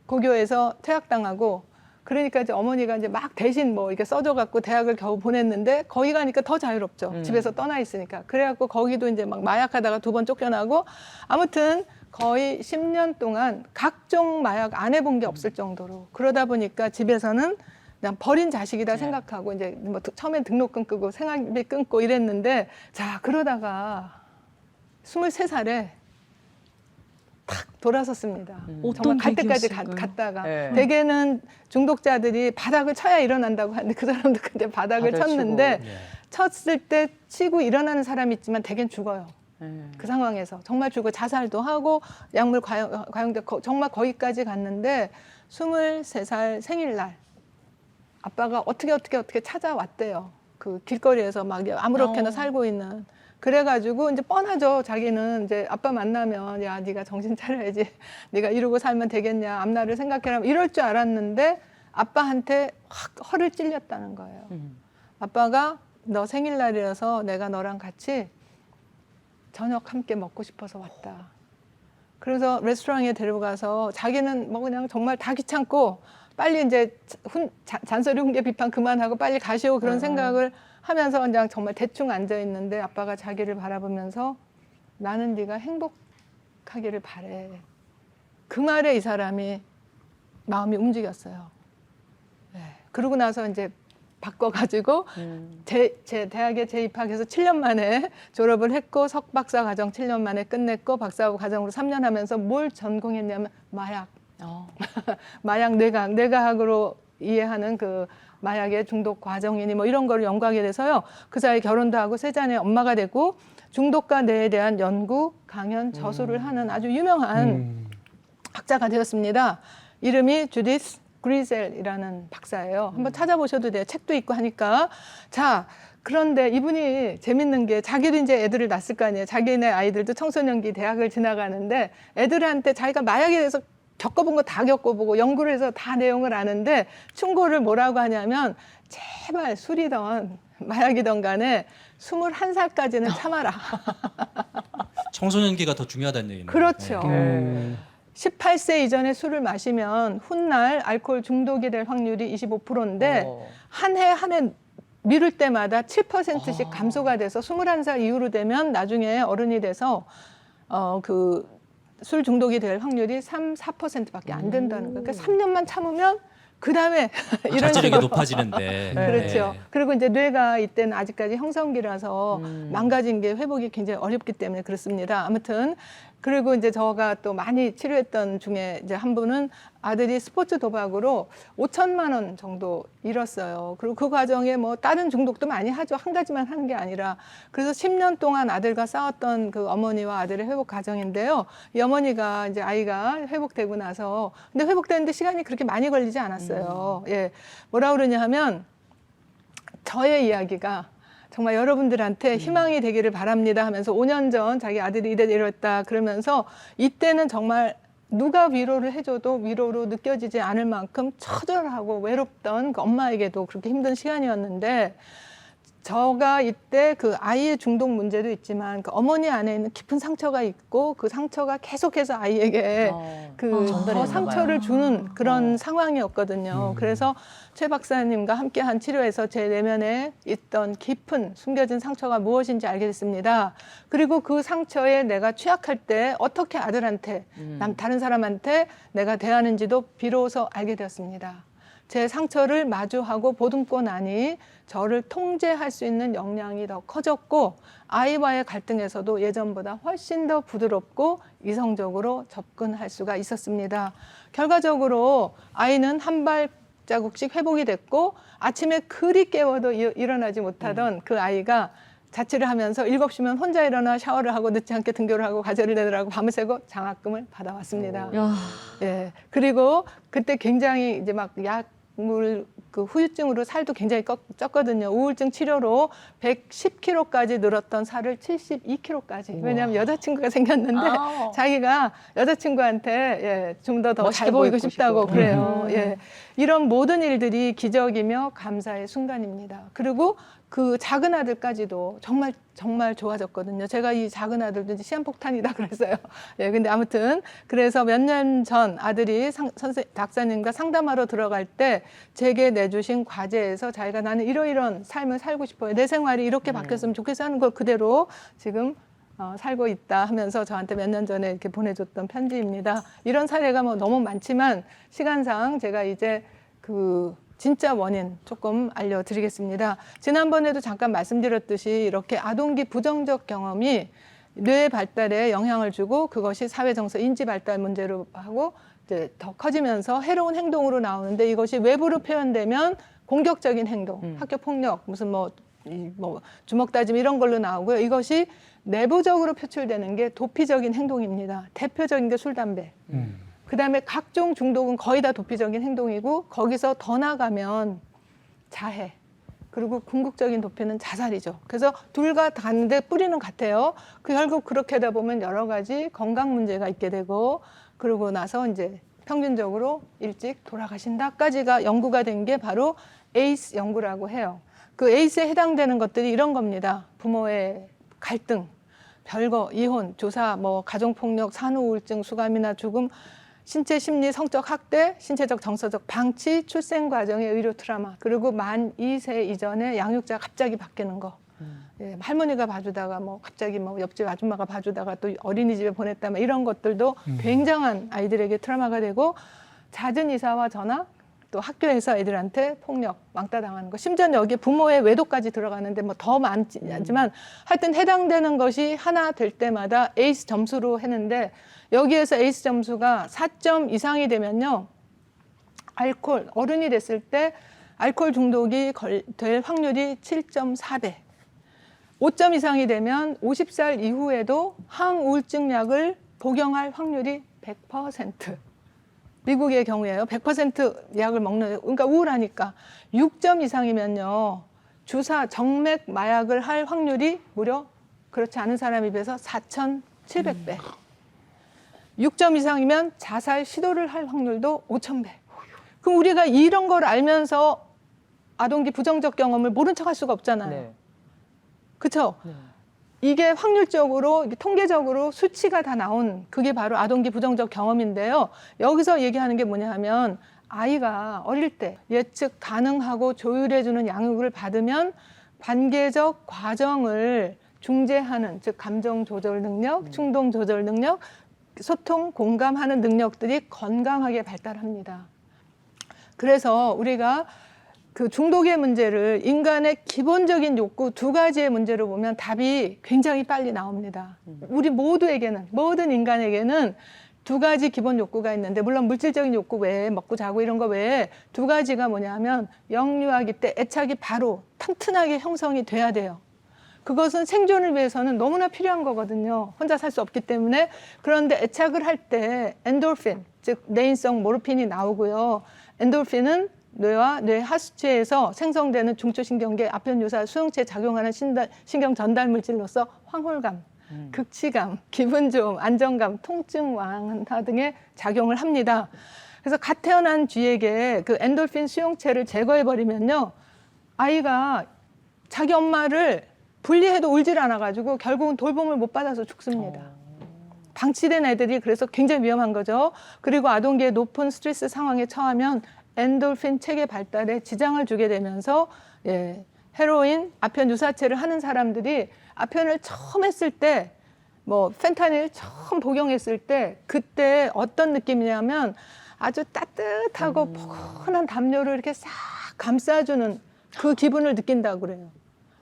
고교에서 퇴학당하고 그러니까 이제 어머니가 이제 막 대신 뭐 이렇게 써줘갖고 대학을 겨우 보냈는데 거기 가니까 더 자유롭죠. 집에서 떠나 있으니까. 그래갖고 거기도 이제 막 마약하다가 2번 쫓겨나고 아무튼 거의 10년 동안 각종 마약 안 해본 게 없을 정도로 그러다 보니까 집에서는 그냥 버린 자식이다 생각하고 이제 뭐 처음엔 등록금 끄고 생활비 끊고 이랬는데 자 그러다가 23살에 탁 돌아섰습니다. 정말 갈 때까지 갔다가 대개는 중독자들이 바닥을 쳐야 일어난다고 하는데 그 사람도 근데 바닥을 쳤는데 쳤을 때 치고 일어나는 사람이 있지만 대개는 죽어요. 그 상황에서 정말 죽고 자살도 하고 약물 과용돼 정말 거기까지 갔는데 23살 생일날 아빠가 어떻게 찾아왔대요. 그 길거리에서 막 아무렇게나 살고 있는. 그래가지고 이제 뻔하죠. 자기는 이제 아빠 만나면 야 네가 정신 차려야지. 네가 이러고 살면 되겠냐. 앞날을 생각해라. 이럴 줄 알았는데 아빠한테 확 허를 찔렸다는 거예요. 아빠가 너 생일날이라서 내가 너랑 같이 저녁 함께 먹고 싶어서 왔다. 그래서 레스토랑에 데려가서 자기는 뭐 그냥 정말 다 귀찮고 빨리 이제 잔소리 훈계 비판 그만하고 빨리 가시오 그런 생각을 하면서 그냥 정말 대충 앉아 있는데 아빠가 자기를 바라보면서 나는 네가 행복하기를 바래. 그 말에 이 사람이 마음이 움직였어요. 네. 그러고 나서 이제 바꿔가지고 제 대학에 재입학해서 7년 만에 졸업을 했고 석박사 과정 7년 만에 끝냈고 박사 과정으로 3년 하면서 뭘 전공했냐면 마약. 마약 뇌과학으로 이해하는 그 마약의 중독 과정이니 뭐 이런 거를 연구하게 돼서요. 그 사이에 결혼도 하고 세 자녀의 엄마가 되고 중독과 뇌에 대한 연구, 강연, 저술을 하는 아주 유명한 학자가 되었습니다. 이름이 주디스 그리셀이라는 박사예요. 한번 찾아보셔도 돼요. 책도 있고 하니까. 자, 그런데 이분이 재밌는 게 자기도 이제 애들을 낳았을 거 아니에요. 자기네 아이들도 청소년기 대학을 지나가는데 애들한테 자기가 마약에 대해서 겪어본 거 다 겪어보고 연구를 해서 다 내용을 아는데 충고를 뭐라고 하냐면 제발 술이던 마약이던 간에 21살까지는 참아라. 청소년기가 더 중요하다는 얘기네요. 그렇죠. 18세 이전에 술을 마시면 훗날 알코올 중독이 될 확률이 25%인데 한 해 미룰 때마다 7%씩 감소가 돼서 21살 이후로 되면 나중에 어른이 돼서 술 중독이 될 확률이 4%밖에 안 된다는 거예요. 그러니까 3년만 참으면 그 다음에 이런 자체력이 식으로 높아지는데. 그렇죠. 네. 그리고 이제 뇌가 이때는 아직까지 형성기라서 망가진 게 회복이 굉장히 어렵기 때문에 그렇습니다. 아무튼 그리고 이제 저가 또 많이 치료했던 중에 이제 한 분은 아들이 스포츠 도박으로 5천만 원 정도 잃었어요. 그리고 그 과정에 뭐 다른 중독도 많이 하죠. 한 가지만 하는 게 아니라. 그래서 10년 동안 아들과 싸웠던 그 어머니와 아들의 회복 과정인데요. 이 어머니가 이제 아이가 회복되고 나서 근데 회복되는데 시간이 그렇게 많이 걸리지 않았어요. 예. 뭐라 그러냐 하면 저의 이야기가 정말 여러분들한테 희망이 되기를 바랍니다 하면서 5년 전 자기 아들이 이랬다 그러면서 이때는 정말 누가 위로를 해줘도 위로로 느껴지지 않을 만큼 처절하고 외롭던 그 엄마에게도 그렇게 힘든 시간이었는데 저가 이때 그 아이의 중독 문제도 있지만 그 어머니 안에 있는 깊은 상처가 있고 그 상처가 계속해서 아이에게 그 전달했나 더 상처를 봐요. 주는 그런 상황이었거든요. 그래서 최 박사님과 함께한 치료에서 제 내면에 있던 깊은 숨겨진 상처가 무엇인지 알게 됐습니다. 그리고 그 상처에 내가 취약할 때 어떻게 아들한테 다른 사람한테 내가 대하는지도 비로소 알게 되었습니다. 제 상처를 마주하고 보듬고 나니 저를 통제할 수 있는 역량이 더 커졌고 아이와의 갈등에서도 예전보다 훨씬 더 부드럽고 이성적으로 접근할 수가 있었습니다. 결과적으로 아이는 한 발자국씩 회복이 됐고 아침에 그리 깨워도 일어나지 못하던 그 아이가 자취를 하면서 7시면 혼자 일어나 샤워를 하고 늦지 않게 등교를 하고 과제를 내느라고 밤을 새고 장학금을 받아왔습니다. 야, 예. 그리고 그때 굉장히 이제 막 약물 그 후유증으로 살도 굉장히 쪘거든요. 우울증 치료로 110kg까지 늘었던 살을 72kg까지. 왜냐하면 여자친구가 생겼는데 아우. 자기가 여자친구한테 예, 좀 더 잘 멋있게 보이고 보이고 싶다고 싶고. 그래요. 예. 이런 모든 일들이 기적이며 감사의 순간입니다. 그리고 그 작은 아들까지도 정말 정말 좋아졌거든요. 제가 이 작은 아들도 이제 시한폭탄이다 그랬어요. 예, 근데 아무튼 그래서 몇 년 전 아들이 박사님과 상담하러 들어갈 때 제게 내주신 과제에서 자기가 나는 이러이런 삶을 살고 싶어요. 내 생활이 이렇게 바뀌었으면 좋겠어 하는 걸 그대로 지금 살고 있다 하면서 저한테 몇 년 전에 이렇게 보내줬던 편지입니다. 이런 사례가 뭐 너무 많지만 시간상 제가 이제 그 진짜 원인 조금 알려드리겠습니다. 지난번에도 잠깐 말씀드렸듯이 이렇게 아동기 부정적 경험이 뇌 발달에 영향을 주고 그것이 사회정서 인지 발달 문제로 하고 이제 더 커지면서 해로운 행동으로 나오는데 이것이 외부로 표현되면 공격적인 행동, 학교 폭력, 무슨 뭐 주먹 다짐 이런 걸로 나오고요. 이것이 내부적으로 표출되는 게 도피적인 행동입니다. 대표적인 게 술, 담배. 그다음에 각종 중독은 거의 다 도피적인 행동이고 거기서 더 나가면 자해 그리고 궁극적인 도피는 자살이죠. 그래서 둘과 다른데 뿌리는 같아요. 결국 그렇게 하다 보면 여러 가지 건강 문제가 있게 되고 그러고 나서 이제 평균적으로 일찍 돌아가신다까지가 연구가 된 게 바로 에이스 연구라고 해요. 그 에이스에 해당되는 것들이 이런 겁니다. 부모의 갈등, 별거, 이혼, 주사, 뭐 가정폭력, 산후우울증, 수감이나 죽음, 신체, 심리, 성적 학대, 신체적, 정서적 방치, 출생 과정의 의료 트라우마, 그리고 만 2세 이전에 양육자가 갑자기 바뀌는 거. 예, 할머니가 봐주다가 뭐 갑자기 뭐 옆집 아줌마가 봐주다가 또 어린이집에 보냈다 뭐 이런 것들도 굉장한 아이들에게 트라우마가 되고 잦은 이사와 전화, 또 학교에서 애들한테 폭력, 왕따 당하는 거, 심지어 여기에 부모의 외도까지 들어가는데 뭐 더 많지 않지만 하여튼 해당되는 것이 하나 될 때마다 에이스 점수로 했는데 여기에서 에이스 점수가 4점 이상이 되면요, 알코올, 어른이 됐을 때 알코올 중독이 될 확률이 7.4배. 5점 이상이 되면 50살 이후에도 항우울증 약을 복용할 확률이 100%. 미국의 경우에요. 100% 약을 먹는, 그러니까 우울하니까. 6점 이상이면요, 주사, 정맥 마약을 할 확률이 무려 그렇지 않은 사람에 비해서 4,700배. 6점 이상이면 자살 시도를 할 확률도 5,000배. 그럼 우리가 이런 걸 알면서 아동기 부정적 경험을 모른 척 할 수가 없잖아요. 네. 그렇죠? 이게 확률적으로, 통계적으로 수치가 다 나온 그게 바로 아동기 부정적 경험인데요. 여기서 얘기하는 게 뭐냐 하면 아이가 어릴 때 예측 가능하고 조율해주는 양육을 받으면 관계적 과정을 중재하는, 즉 감정 조절 능력, 충동 조절 능력, 소통, 공감하는 능력들이 건강하게 발달합니다. 그래서 우리가 그 중독의 문제를 인간의 기본적인 욕구 두 가지의 문제로 보면 답이 굉장히 빨리 나옵니다. 우리 모두에게는, 모든 인간에게는 두 가지 기본 욕구가 있는데, 물론 물질적인 욕구 외에 먹고 자고 이런 거 외에 두 가지가 뭐냐 하면 영유아기 때 애착이 바로 튼튼하게 형성이 돼야 돼요. 그것은 생존을 위해서는 너무나 필요한 거거든요. 혼자 살 수 없기 때문에. 그런데 애착을 할 때 엔도르핀, 즉 내인성 모르핀이 나오고요. 엔도르핀은 뇌와 뇌 하수체에서 생성되는 중추신경계 아편유사 수용체에 작용하는 신경 전달 물질로서 황홀감, 극치감, 기분 좋음, 안정감, 통증 완화 등의 작용을 합니다. 그래서 갓 태어난 쥐에게 그 엔돌핀 수용체를 제거해 버리면요, 아이가 자기 엄마를 분리해도 울질 않아 가지고 결국은 돌봄을 못 받아서 죽습니다. 방치된 애들이 그래서 굉장히 위험한 거죠. 그리고 아동기의 높은 스트레스 상황에 처하면 엔돌핀 체계 발달에 지장을 주게 되면서 헤로인, 아편 유사체를 하는 사람들이 아편을 처음 했을 때, 뭐 펜타닐 처음 복용했을 때 그때 어떤 느낌이냐면 아주 따뜻하고 포근한 담요를 이렇게 싹 감싸주는 그 기분을 느낀다고 그래요.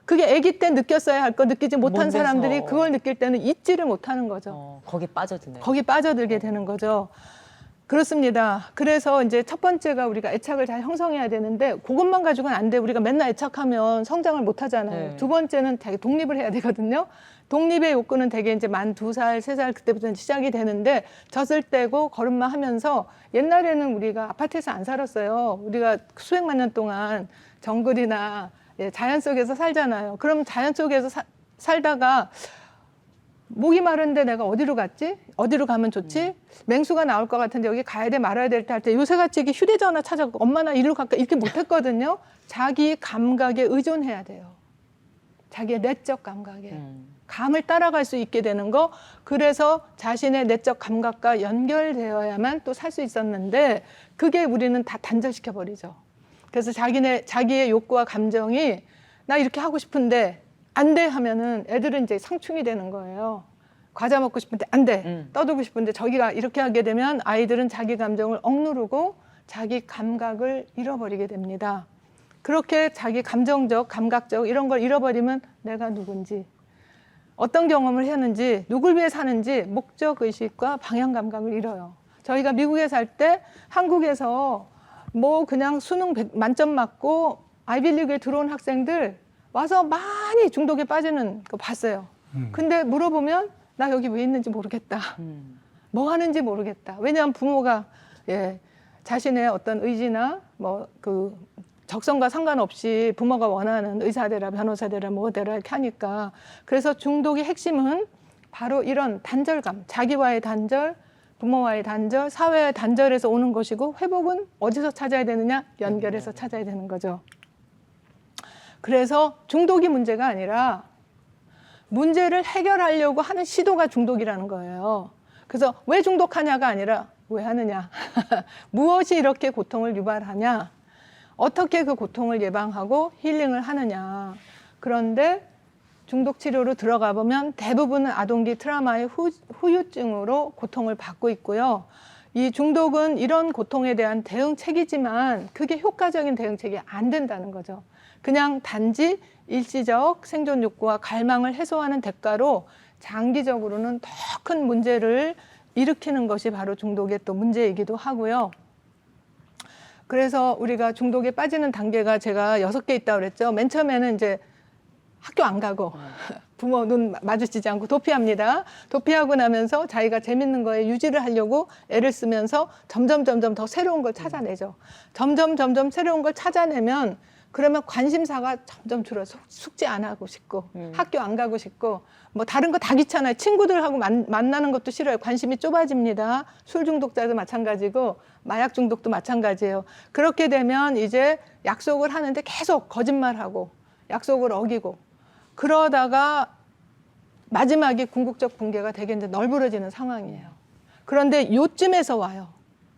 그게 아기 때 느꼈어야 할 거 느끼지 못한 뭔데서. 사람들이 그걸 느낄 때는 잊지를 못하는 거죠. 거기 빠져드네. 거기 빠져들게 되는 거죠. 그렇습니다. 그래서 이제 첫 번째가 우리가 애착을 잘 형성해야 되는데 그것만 가지고는 안 돼. 우리가 맨날 애착하면 성장을 못 하잖아요. 네. 두 번째는 되게 독립을 해야 되거든요. 독립의 욕구는 되게 이제 만 2살, 3살 그때부터 시작이 되는데 젖을 떼고 걸음마 하면서 옛날에는 우리가 아파트에서 안 살았어요. 우리가 수백만 년 동안 정글이나 자연 속에서 살잖아요. 그럼 자연 속에서 살다가 목이 마른데 내가 어디로 갔지? 어디로 가면 좋지? 맹수가 나올 것 같은데 여기 가야 돼 말아야 될 때 할 때 요새같이 이렇게 휴대전화 찾아고 엄마 나 이리로 갈까 이렇게 못했거든요. 자기 감각에 의존해야 돼요. 자기의 내적 감각에. 감을 따라갈 수 있게 되는 거. 그래서 자신의 내적 감각과 연결되어야만 또 살 수 있었는데 그게 우리는 다 단절시켜 버리죠. 그래서 자기의 욕구와 감정이 나 이렇게 하고 싶은데 안 돼 하면은 애들은 이제 상충이 되는 거예요. 과자 먹고 싶은데 안 돼. 떠들고 싶은데 저기가 이렇게 하게 되면 아이들은 자기 감정을 억누르고 자기 감각을 잃어버리게 됩니다. 그렇게 자기 감정적, 감각적 이런 걸 잃어버리면 내가 누군지, 어떤 경험을 했는지, 누굴 위해 사는지 목적의식과 방향감각을 잃어요. 저희가 미국에 살 때 한국에서 뭐 그냥 수능 만점 맞고 아이비리그에 들어온 학생들 와서 많이 중독에 빠지는 거 봤어요. 근데 물어보면 나 여기 왜 있는지 모르겠다. 뭐 하는지 모르겠다. 왜냐하면 부모가 자신의 어떤 의지나 뭐 그 적성과 상관없이 부모가 원하는 의사 되라, 변호사 되라, 뭐 되라 이렇게 하니까. 그래서 중독의 핵심은 바로 이런 단절감, 자기와의 단절, 부모와의 단절, 사회와의 단절에서 오는 것이고 회복은 어디서 찾아야 되느냐? 연결해서 찾아야 되는 거죠. 그래서 중독이 문제가 아니라 문제를 해결하려고 하는 시도가 중독이라는 거예요. 그래서 왜 중독하냐가 아니라 왜 하느냐. 무엇이 이렇게 고통을 유발하냐. 어떻게 그 고통을 예방하고 힐링을 하느냐. 그런데 중독 치료로 들어가 보면 대부분은 아동기 트라우마의 후유증으로 고통을 받고 있고요. 이 중독은 이런 고통에 대한 대응책이지만 그게 효과적인 대응책이 안 된다는 거죠. 그냥 단지 일시적 생존 욕구와 갈망을 해소하는 대가로 장기적으로는 더 큰 문제를 일으키는 것이 바로 중독의 또 문제이기도 하고요. 그래서 우리가 중독에 빠지는 단계가 제가 6개 있다고 그랬죠. 맨 처음에는 이제 학교 안 가고 부모 눈 마주치지 않고 도피합니다. 도피하고 나면서 자기가 재밌는 거에 유지를 하려고 애를 쓰면서 점점 더 새로운 걸 찾아내죠. 점점 새로운 걸 찾아내면 그러면 관심사가 점점 줄어서 숙제 안 하고 싶고 학교 안 가고 싶고 뭐 다른 거 다 귀찮아요. 친구들하고 만나는 것도 싫어요. 관심이 좁아집니다. 술 중독자도 마찬가지고 마약 중독도 마찬가지예요. 그렇게 되면 이제 약속을 하는데 계속 거짓말하고 약속을 어기고 그러다가 마지막에 궁극적 붕괴가 되게 이제 널브러지는 상황이에요. 그런데 요쯤에서 와요.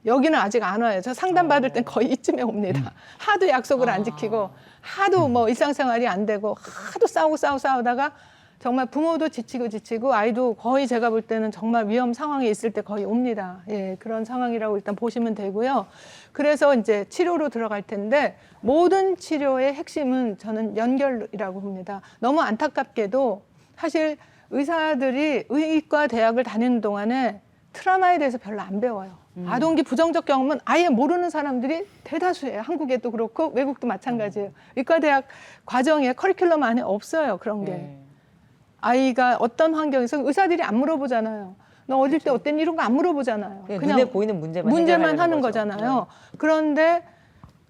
여기는 아직 안 와요. 저 상담 받을 땐 거의 이쯤에 옵니다. 하도 약속을 안 지키고 하도 뭐 일상생활이 안 되고 하도 싸우다가 정말 부모도 지치고 아이도 거의 제가 볼 때는 정말 위험 상황에 있을 때 거의 옵니다. 그런 상황이라고 일단 보시면 되고요. 그래서 이제 치료로 들어갈 텐데 모든 치료의 핵심은 저는 연결이라고 봅니다. 너무 안타깝게도 사실 의사들이 의과 대학을 다니는 동안에 트라우마에 대해서 별로 안 배워요. 아동기 부정적 경험은 아예 모르는 사람들이 대다수예요. 한국에도 그렇고 외국도 마찬가지예요. 의과대학 과정에 커리큘럼 안에 없어요. 그런 게. 아이가 어떤 환경에서 의사들이 안 물어보잖아요. 너 어릴 때 어땠니? 이런 거 안 물어보잖아요. 그냥 눈에 보이는 문제만 하는 거잖아요. 그런데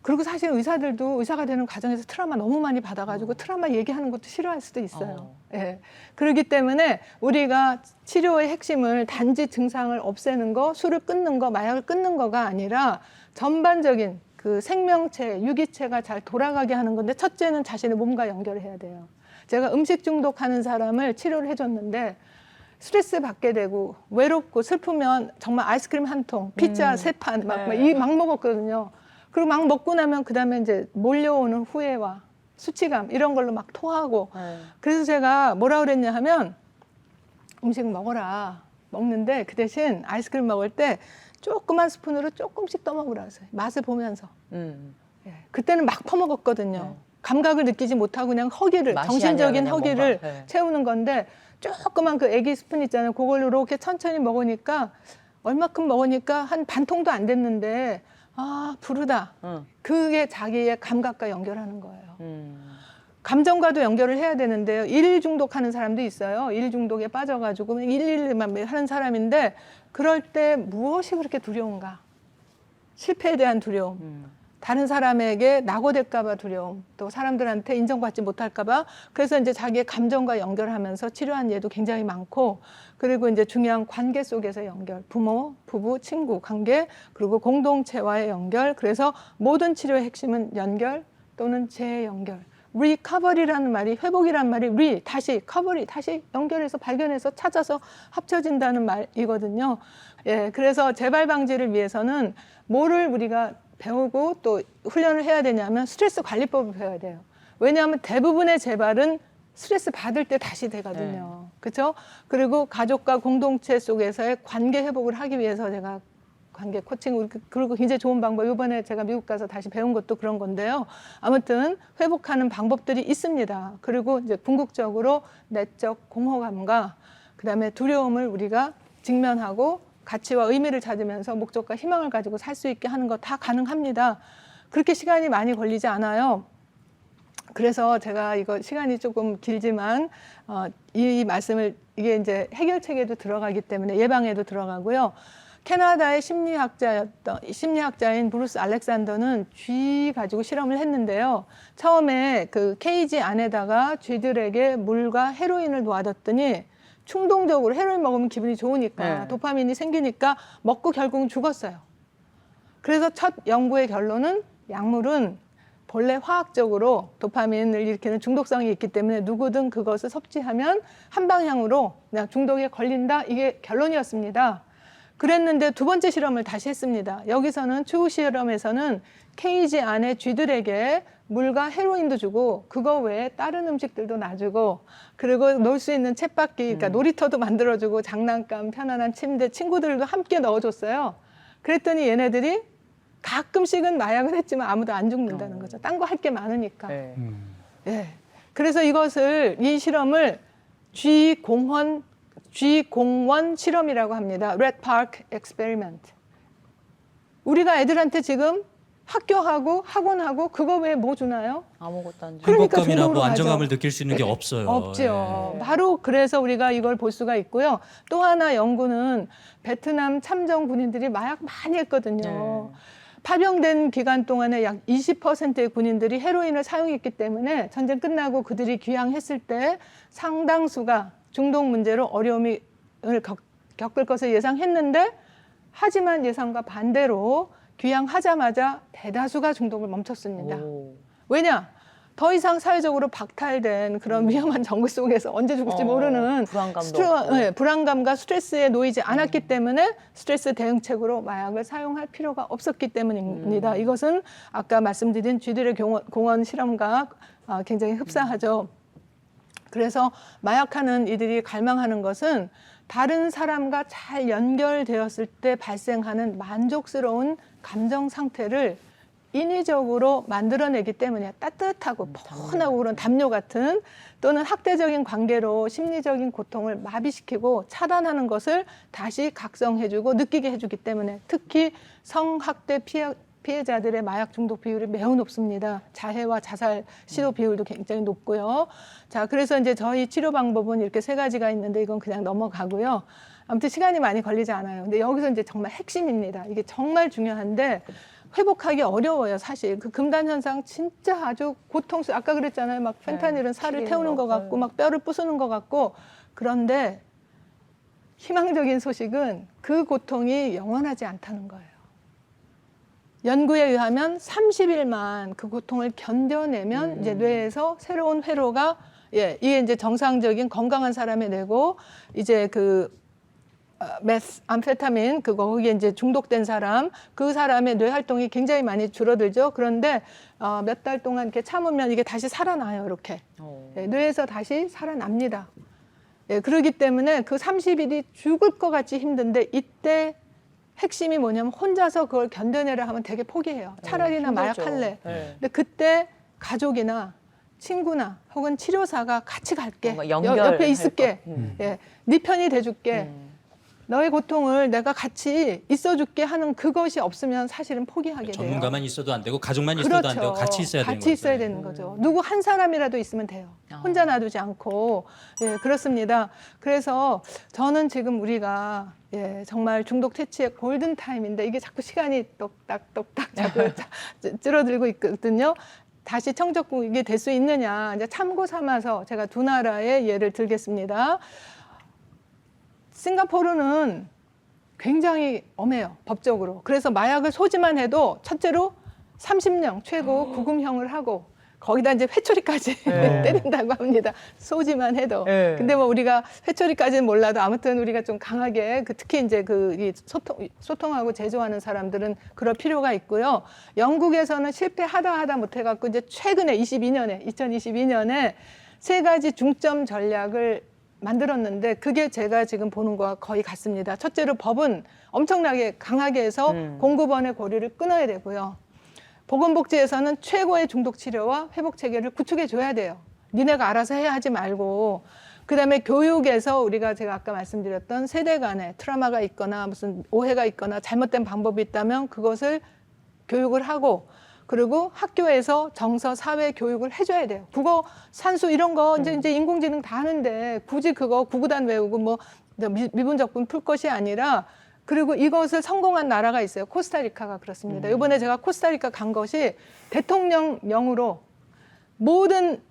그리고 사실 의사들도 의사가 되는 과정에서 트라우마 너무 많이 받아가지고 트라우마 얘기하는 것도 싫어할 수도 있어요. 예. 그렇기 때문에 우리가 치료의 핵심을 단지 증상을 없애는 거, 술을 끊는 거, 마약을 끊는 거가 아니라 전반적인 그 생명체, 유기체가 잘 돌아가게 하는 건데 첫째는 자신의 몸과 연결을 해야 돼요. 제가 음식 중독하는 사람을 치료를 해줬는데 스트레스 받게 되고 외롭고 슬프면 정말 아이스크림 한 통, 피자 세 판 막 먹었거든요. 그리고 막 먹고 나면 그다음에 이제 몰려오는 후회와 수치감 이런 걸로 막 토하고 그래서 제가 뭐라 그랬냐 하면 음식 먹어라. 먹는데 그 대신 아이스크림 먹을 때 조그만 스푼으로 조금씩 떠먹으라 하세요. 맛을 보면서. 예. 그때는 막 퍼먹었거든요. 감각을 느끼지 못하고 그냥 허기를, 정신적인 허기를 채우는 건데 조그만 그 애기 스푼 있잖아요. 그걸로 이렇게 천천히 먹으니까 얼마큼 먹으니까 한 반 통도 안 됐는데 아, 부르다. 그게 자기의 감각과 연결하는 거예요. 감정과도 연결을 해야 되는데요. 일 중독하는 사람도 있어요. 일 중독에 빠져가지고 111만 하는 사람인데 그럴 때 무엇이 그렇게 두려운가? 실패에 대한 두려움. 다른 사람에게 낙오될까 봐 두려움. 또 사람들한테 인정받지 못할까 봐. 그래서 이제 자기의 감정과 연결하면서 치료한 예도 굉장히 많고 그리고 이제 중요한 관계 속에서 연결. 부모, 부부, 친구 관계 그리고 공동체와의 연결. 그래서 모든 치료의 핵심은 연결 또는 재연결. 리커버리라는 말이 회복이라는 말이 다시 커버리 다시 연결해서 발견해서 찾아서 합쳐진다는 말이거든요. 예, 그래서 재발 방지를 위해서는 뭐를 우리가 배우고 또 훈련을 해야 되냐면 스트레스 관리법을 배워야 돼요. 왜냐하면 대부분의 재발은 스트레스 받을 때 다시 되거든요. 그렇죠? 그리고 가족과 공동체 속에서의 관계 회복을 하기 위해서 제가 관계 코칭 그리고 굉장히 좋은 방법 이번에 제가 미국 가서 다시 배운 것도 그런 건데요. 아무튼 회복하는 방법들이 있습니다. 그리고 이제 궁극적으로 내적 공허감과 그다음에 두려움을 우리가 직면하고 가치와 의미를 찾으면서 목적과 희망을 가지고 살 수 있게 하는 거 다 가능합니다. 그렇게 시간이 많이 걸리지 않아요. 그래서 제가 이거 시간이 조금 길지만 이 말씀을 이게 이제 해결책에도 들어가기 때문에 예방에도 들어가고요. 캐나다의 심리학자인 브루스 알렉산더는 쥐 가지고 실험을 했는데요. 처음에 그 케이지 안에다가 쥐들에게 물과 헤로인을 놓아뒀더니 충동적으로 헤로인 먹으면 기분이 좋으니까 도파민이 생기니까 먹고 결국은 죽었어요. 그래서 첫 연구의 결론은 약물은 본래 화학적으로 도파민을 일으키는 중독성이 있기 때문에 누구든 그것을 섭취하면 한 방향으로 그냥 중독에 걸린다. 이게 결론이었습니다. 그랬는데 두 번째 실험을 다시 했습니다. 여기서는 추후 실험에서는 케이지 안에 쥐들에게 물과 헤로인도 주고 그거 외에 다른 음식들도 놔주고 그리고 놀 수 있는 쳇바퀴, 그러니까 놀이터도 만들어주고 장난감, 편안한 침대, 친구들도 함께 넣어줬어요. 그랬더니 얘네들이 가끔씩은 마약을 했지만 아무도 안 죽는다는 거죠. 딴 거 할 게 많으니까. 예. 그래서 이 실험을 쥐공원 실험이라고 합니다. Red Park Experiment. 우리가 애들한테 지금 학교하고 학원하고 그거 외에 뭐 주나요? 아무것도 안 주고. 그러니까 행복감이나 중독으로 뭐 안정감을 가죠. 느낄 수 있는 게 없어요. 없죠. 예. 바로 그래서 우리가 이걸 볼 수가 있고요. 또 하나 연구는 베트남 참전 군인들이 마약 많이 했거든요. 파병된 기간 동안에 약 20%의 군인들이 헤로인을 사용했기 때문에 전쟁 끝나고 그들이 귀향했을 때 상당수가 중독 문제로 어려움을 겪을 것을 예상했는데 하지만 예상과 반대로 귀향하자마자 대다수가 중독을 멈췄습니다. 왜냐? 더 이상 사회적으로 박탈된 그런 위험한 정글 속에서 언제 죽을지 모르는 불안감과 스트레스에 놓이지 않았기 때문에 스트레스 대응책으로 마약을 사용할 필요가 없었기 때문입니다. 이것은 아까 말씀드린 쥐들의 공원 실험과 굉장히 흡사하죠. 그래서 마약하는 이들이 갈망하는 것은 다른 사람과 잘 연결되었을 때 발생하는 만족스러운 감정 상태를 인위적으로 만들어내기 때문에 따뜻하고 포근하고 그런 담요 같은 또는 학대적인 관계로 심리적인 고통을 마비시키고 차단하는 것을 다시 각성해주고 느끼게 해주기 때문에 특히 성학대 피해자들의 마약 중독 비율이 매우 높습니다. 자해와 자살 시도 비율도 굉장히 높고요. 자, 그래서 이제 저희 치료 방법은 이렇게 3가지가 있는데 이건 그냥 넘어가고요. 아무튼 시간이 많이 걸리지 않아요. 근데 여기서 이제 정말 핵심입니다. 이게 정말 중요한데 회복하기 어려워요, 사실. 그 금단 현상 진짜 아주 아까 그랬잖아요. 막 펜타닐은 살을 튀기는 태우는 거. 것 같고 막 뼈를 부수는 것 같고. 그런데 희망적인 소식은 그 고통이 영원하지 않다는 거예요. 연구에 의하면 30일만 그 고통을 견뎌내면 이제 뇌에서 새로운 회로가 이게 이제 정상적인 건강한 사람의 뇌고 이제 암페타민 거기에 이제 중독된 사람 그 사람의 뇌 활동이 굉장히 많이 줄어들죠. 그런데 몇 달 동안 이렇게 참으면 이게 다시 살아나요. 이렇게 뇌에서 다시 살아납니다. 그렇기 때문에 그 30일이 죽을 것 같이 힘든데 이때 핵심이 뭐냐면 혼자서 그걸 견뎌내라 하면 되게 포기해요. 차라리 나 마약 할래. 근데 그때 가족이나 친구나 혹은 치료사가 같이 갈게. 옆에 있을게. 네 편이 돼줄게. 너의 고통을 내가 같이 있어줄게 하는 그것이 없으면 사실은 포기하게 돼요. 전문가만 있어도 안 되고 가족만 있어도 안 되고 같이 있어야 되는 같이 거죠. 있어야 되는 거죠. 누구 한 사람이라도 있으면 돼요. 혼자 놔두지 않고. 그렇습니다. 그래서 저는 지금 우리가 정말 중독 퇴치의 골든 타임인데 이게 자꾸 시간이 똑딱똑딱 자꾸 줄어들고 있거든요. 다시 청적국이 될 수 있느냐 이제 참고 삼아서 제가 두 나라의 예를 들겠습니다. 싱가포르는 굉장히 엄해요, 법적으로. 그래서 마약을 소지만 해도 첫째로 30년 최고 구금형을 하고 거기다 이제 회초리까지 때린다고 합니다. 소지만 해도. 근데 뭐 우리가 회초리까지는 몰라도 아무튼 우리가 좀 강하게 특히 이제 이 소통하고 제조하는 사람들은 그럴 필요가 있고요. 영국에서는 실패하다 못해갖고 이제 최근에 2022년에 3가지 중점 전략을 만들었는데 그게 제가 지금 보는 거와 거의 같습니다. 첫째로 법은 엄청나게 강하게 해서 공급원의 고리를 끊어야 되고요. 보건복지에서는 최고의 중독 치료와 회복 체계를 구축해 줘야 돼요. 니네가 알아서 해야 하지 말고. 그다음에 교육에서 제가 아까 말씀드렸던 세대 간에 트라우마가 있거나 무슨 오해가 있거나 잘못된 방법이 있다면 그것을 교육을 하고 그리고 학교에서 정서, 사회 교육을 해줘야 돼요. 국어, 산수 이런 거 이제 인공지능 다 하는데 굳이 그거 구구단 외우고 뭐 미분적분 풀 것이 아니라 그리고 이것을 성공한 나라가 있어요. 코스타리카가 그렇습니다. 이번에 제가 코스타리카 간 것이 대통령령으로 모든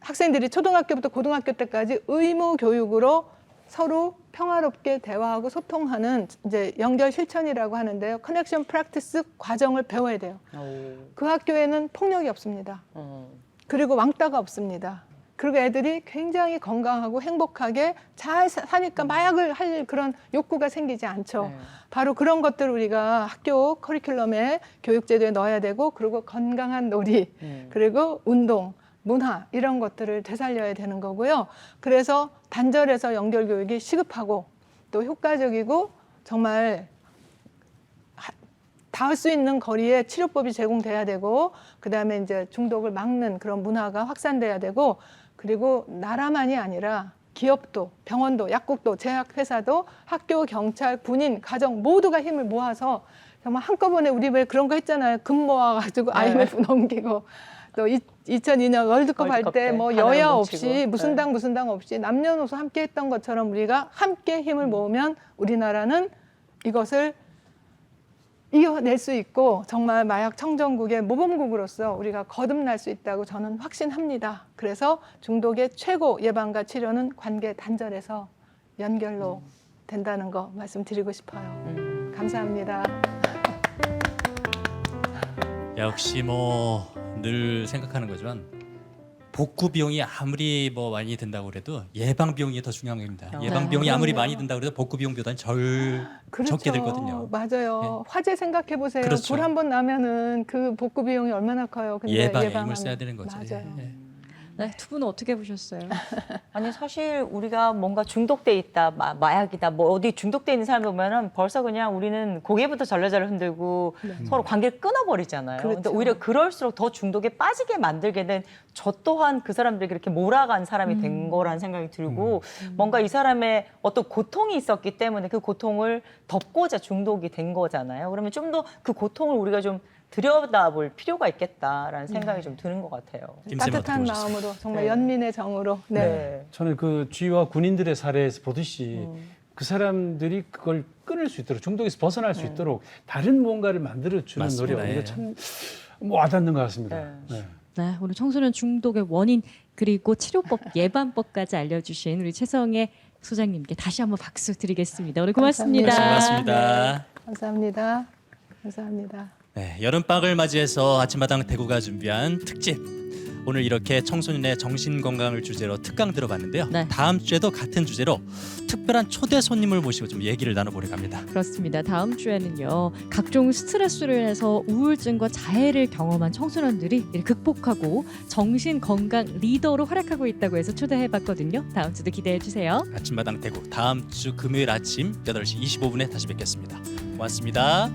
학생들이 초등학교부터 고등학교 때까지 의무 교육으로 서로 평화롭게 대화하고 소통하는 이제 연결 실천이라고 하는데요. 커넥션 프랙티스 과정을 배워야 돼요. 그 학교에는 폭력이 없습니다. 그리고 왕따가 없습니다. 그리고 애들이 굉장히 건강하고 행복하게 잘 사니까 마약을 할 그런 욕구가 생기지 않죠. 바로 그런 것들을 우리가 학교 커리큘럼에 교육제도에 넣어야 되고 그리고 건강한 놀이 그리고 운동 문화 이런 것들을 되살려야 되는 거고요. 그래서 단절해서 연결 교육이 시급하고 또 효과적이고 정말 닿을 수 있는 거리에 치료법이 제공돼야 되고 그다음에 이제 중독을 막는 그런 문화가 확산돼야 되고 그리고 나라만이 아니라 기업도 병원도 약국도 제약회사도 학교 경찰 군인 가정 모두가 힘을 모아서 정말 한꺼번에 우리 왜 그런 거 했잖아요. 금 모아가지고 IMF 넘기고 또 2002년 월드컵 할 때 뭐 여야 없이 무슨 당 없이 남녀노소 함께 했던 것처럼 우리가 함께 힘을 모으면 우리나라는 이것을 이겨낼 수 있고 정말 마약 청정국의 모범국으로서 우리가 거듭날 수 있다고 저는 확신합니다. 그래서 중독의 최고 예방과 치료는 관계 단절에서 연결로 된다는 거 말씀드리고 싶어요. 감사합니다. 역시 늘 생각하는 거지만 복구 비용이 아무리 많이 든다고 그래도 예방 비용이 더 중요한 겁니다. 예방 비용이 아무리 많이 든다고 그래도 복구 비용보다는 적게 들거든요. 맞아요. 화재 생각해 보세요. 그렇죠. 불 한 번 나면은 그 복구 비용이 얼마나 커요. 근데 예방에 예방하면. 힘을 써야 되는 거죠. 맞아요. 네, 두 분은 어떻게 보셨어요? 아니 사실 우리가 뭔가 중독돼 있다, 마약이다, 뭐 어디 중독돼 있는 사람 보면은 벌써 그냥 우리는 고개부터 절레절레 흔들고 서로 관계를 끊어버리잖아요. 그렇죠. 근데 오히려 그럴수록 더 중독에 빠지게 만들게 된 저 또한 그 사람들에게 이렇게 몰아간 사람이 된 거라는 생각이 들고 뭔가 이 사람의 어떤 고통이 있었기 때문에 그 고통을 덮고자 중독이 된 거잖아요. 그러면 좀 더 그 고통을 우리가 좀 들여다볼 필요가 있겠다라는 생각이 좀 드는 것 같아요. 따뜻한 마음으로 정말 네. 연민의 정으로. 네. 저는 그 쥐와 군인들의 사례에서 보듯이 그 사람들이 그걸 끊을 수 있도록 중독에서 벗어날 수 있도록 다른 무언가를 만들어주는 맞습니다. 노력 이거 예. 참 와닿는 것 같습니다. 네. 네. 네, 오늘 청소년 중독의 원인 그리고 치료법, 예방법까지 알려주신 우리 최성애 소장님께 다시 한번 박수 드리겠습니다. 오늘 고맙습니다. 고맙습니다. 감사합니다. 감사합니다. 네, 여름방학을 맞이해서 아침마당 대구가 준비한 특집. 오늘 이렇게 청소년의 정신건강을 주제로 특강 들어봤는데요. 네. 다음 주에도 같은 주제로 특별한 초대 손님을 모시고 좀 얘기를 나눠보려고 합니다. 그렇습니다. 다음 주에는요, 각종 스트레스로 인해서 우울증과 자해를 경험한 청소년들이 이를 극복하고 정신 건강 리더로 활약하고 있다고 해서 초대해봤거든요. 다음 주도 기대해 주세요. 아침마당 대구 다음 주 금요일 아침 8시 25분에 다시 뵙겠습니다. 고맙습니다.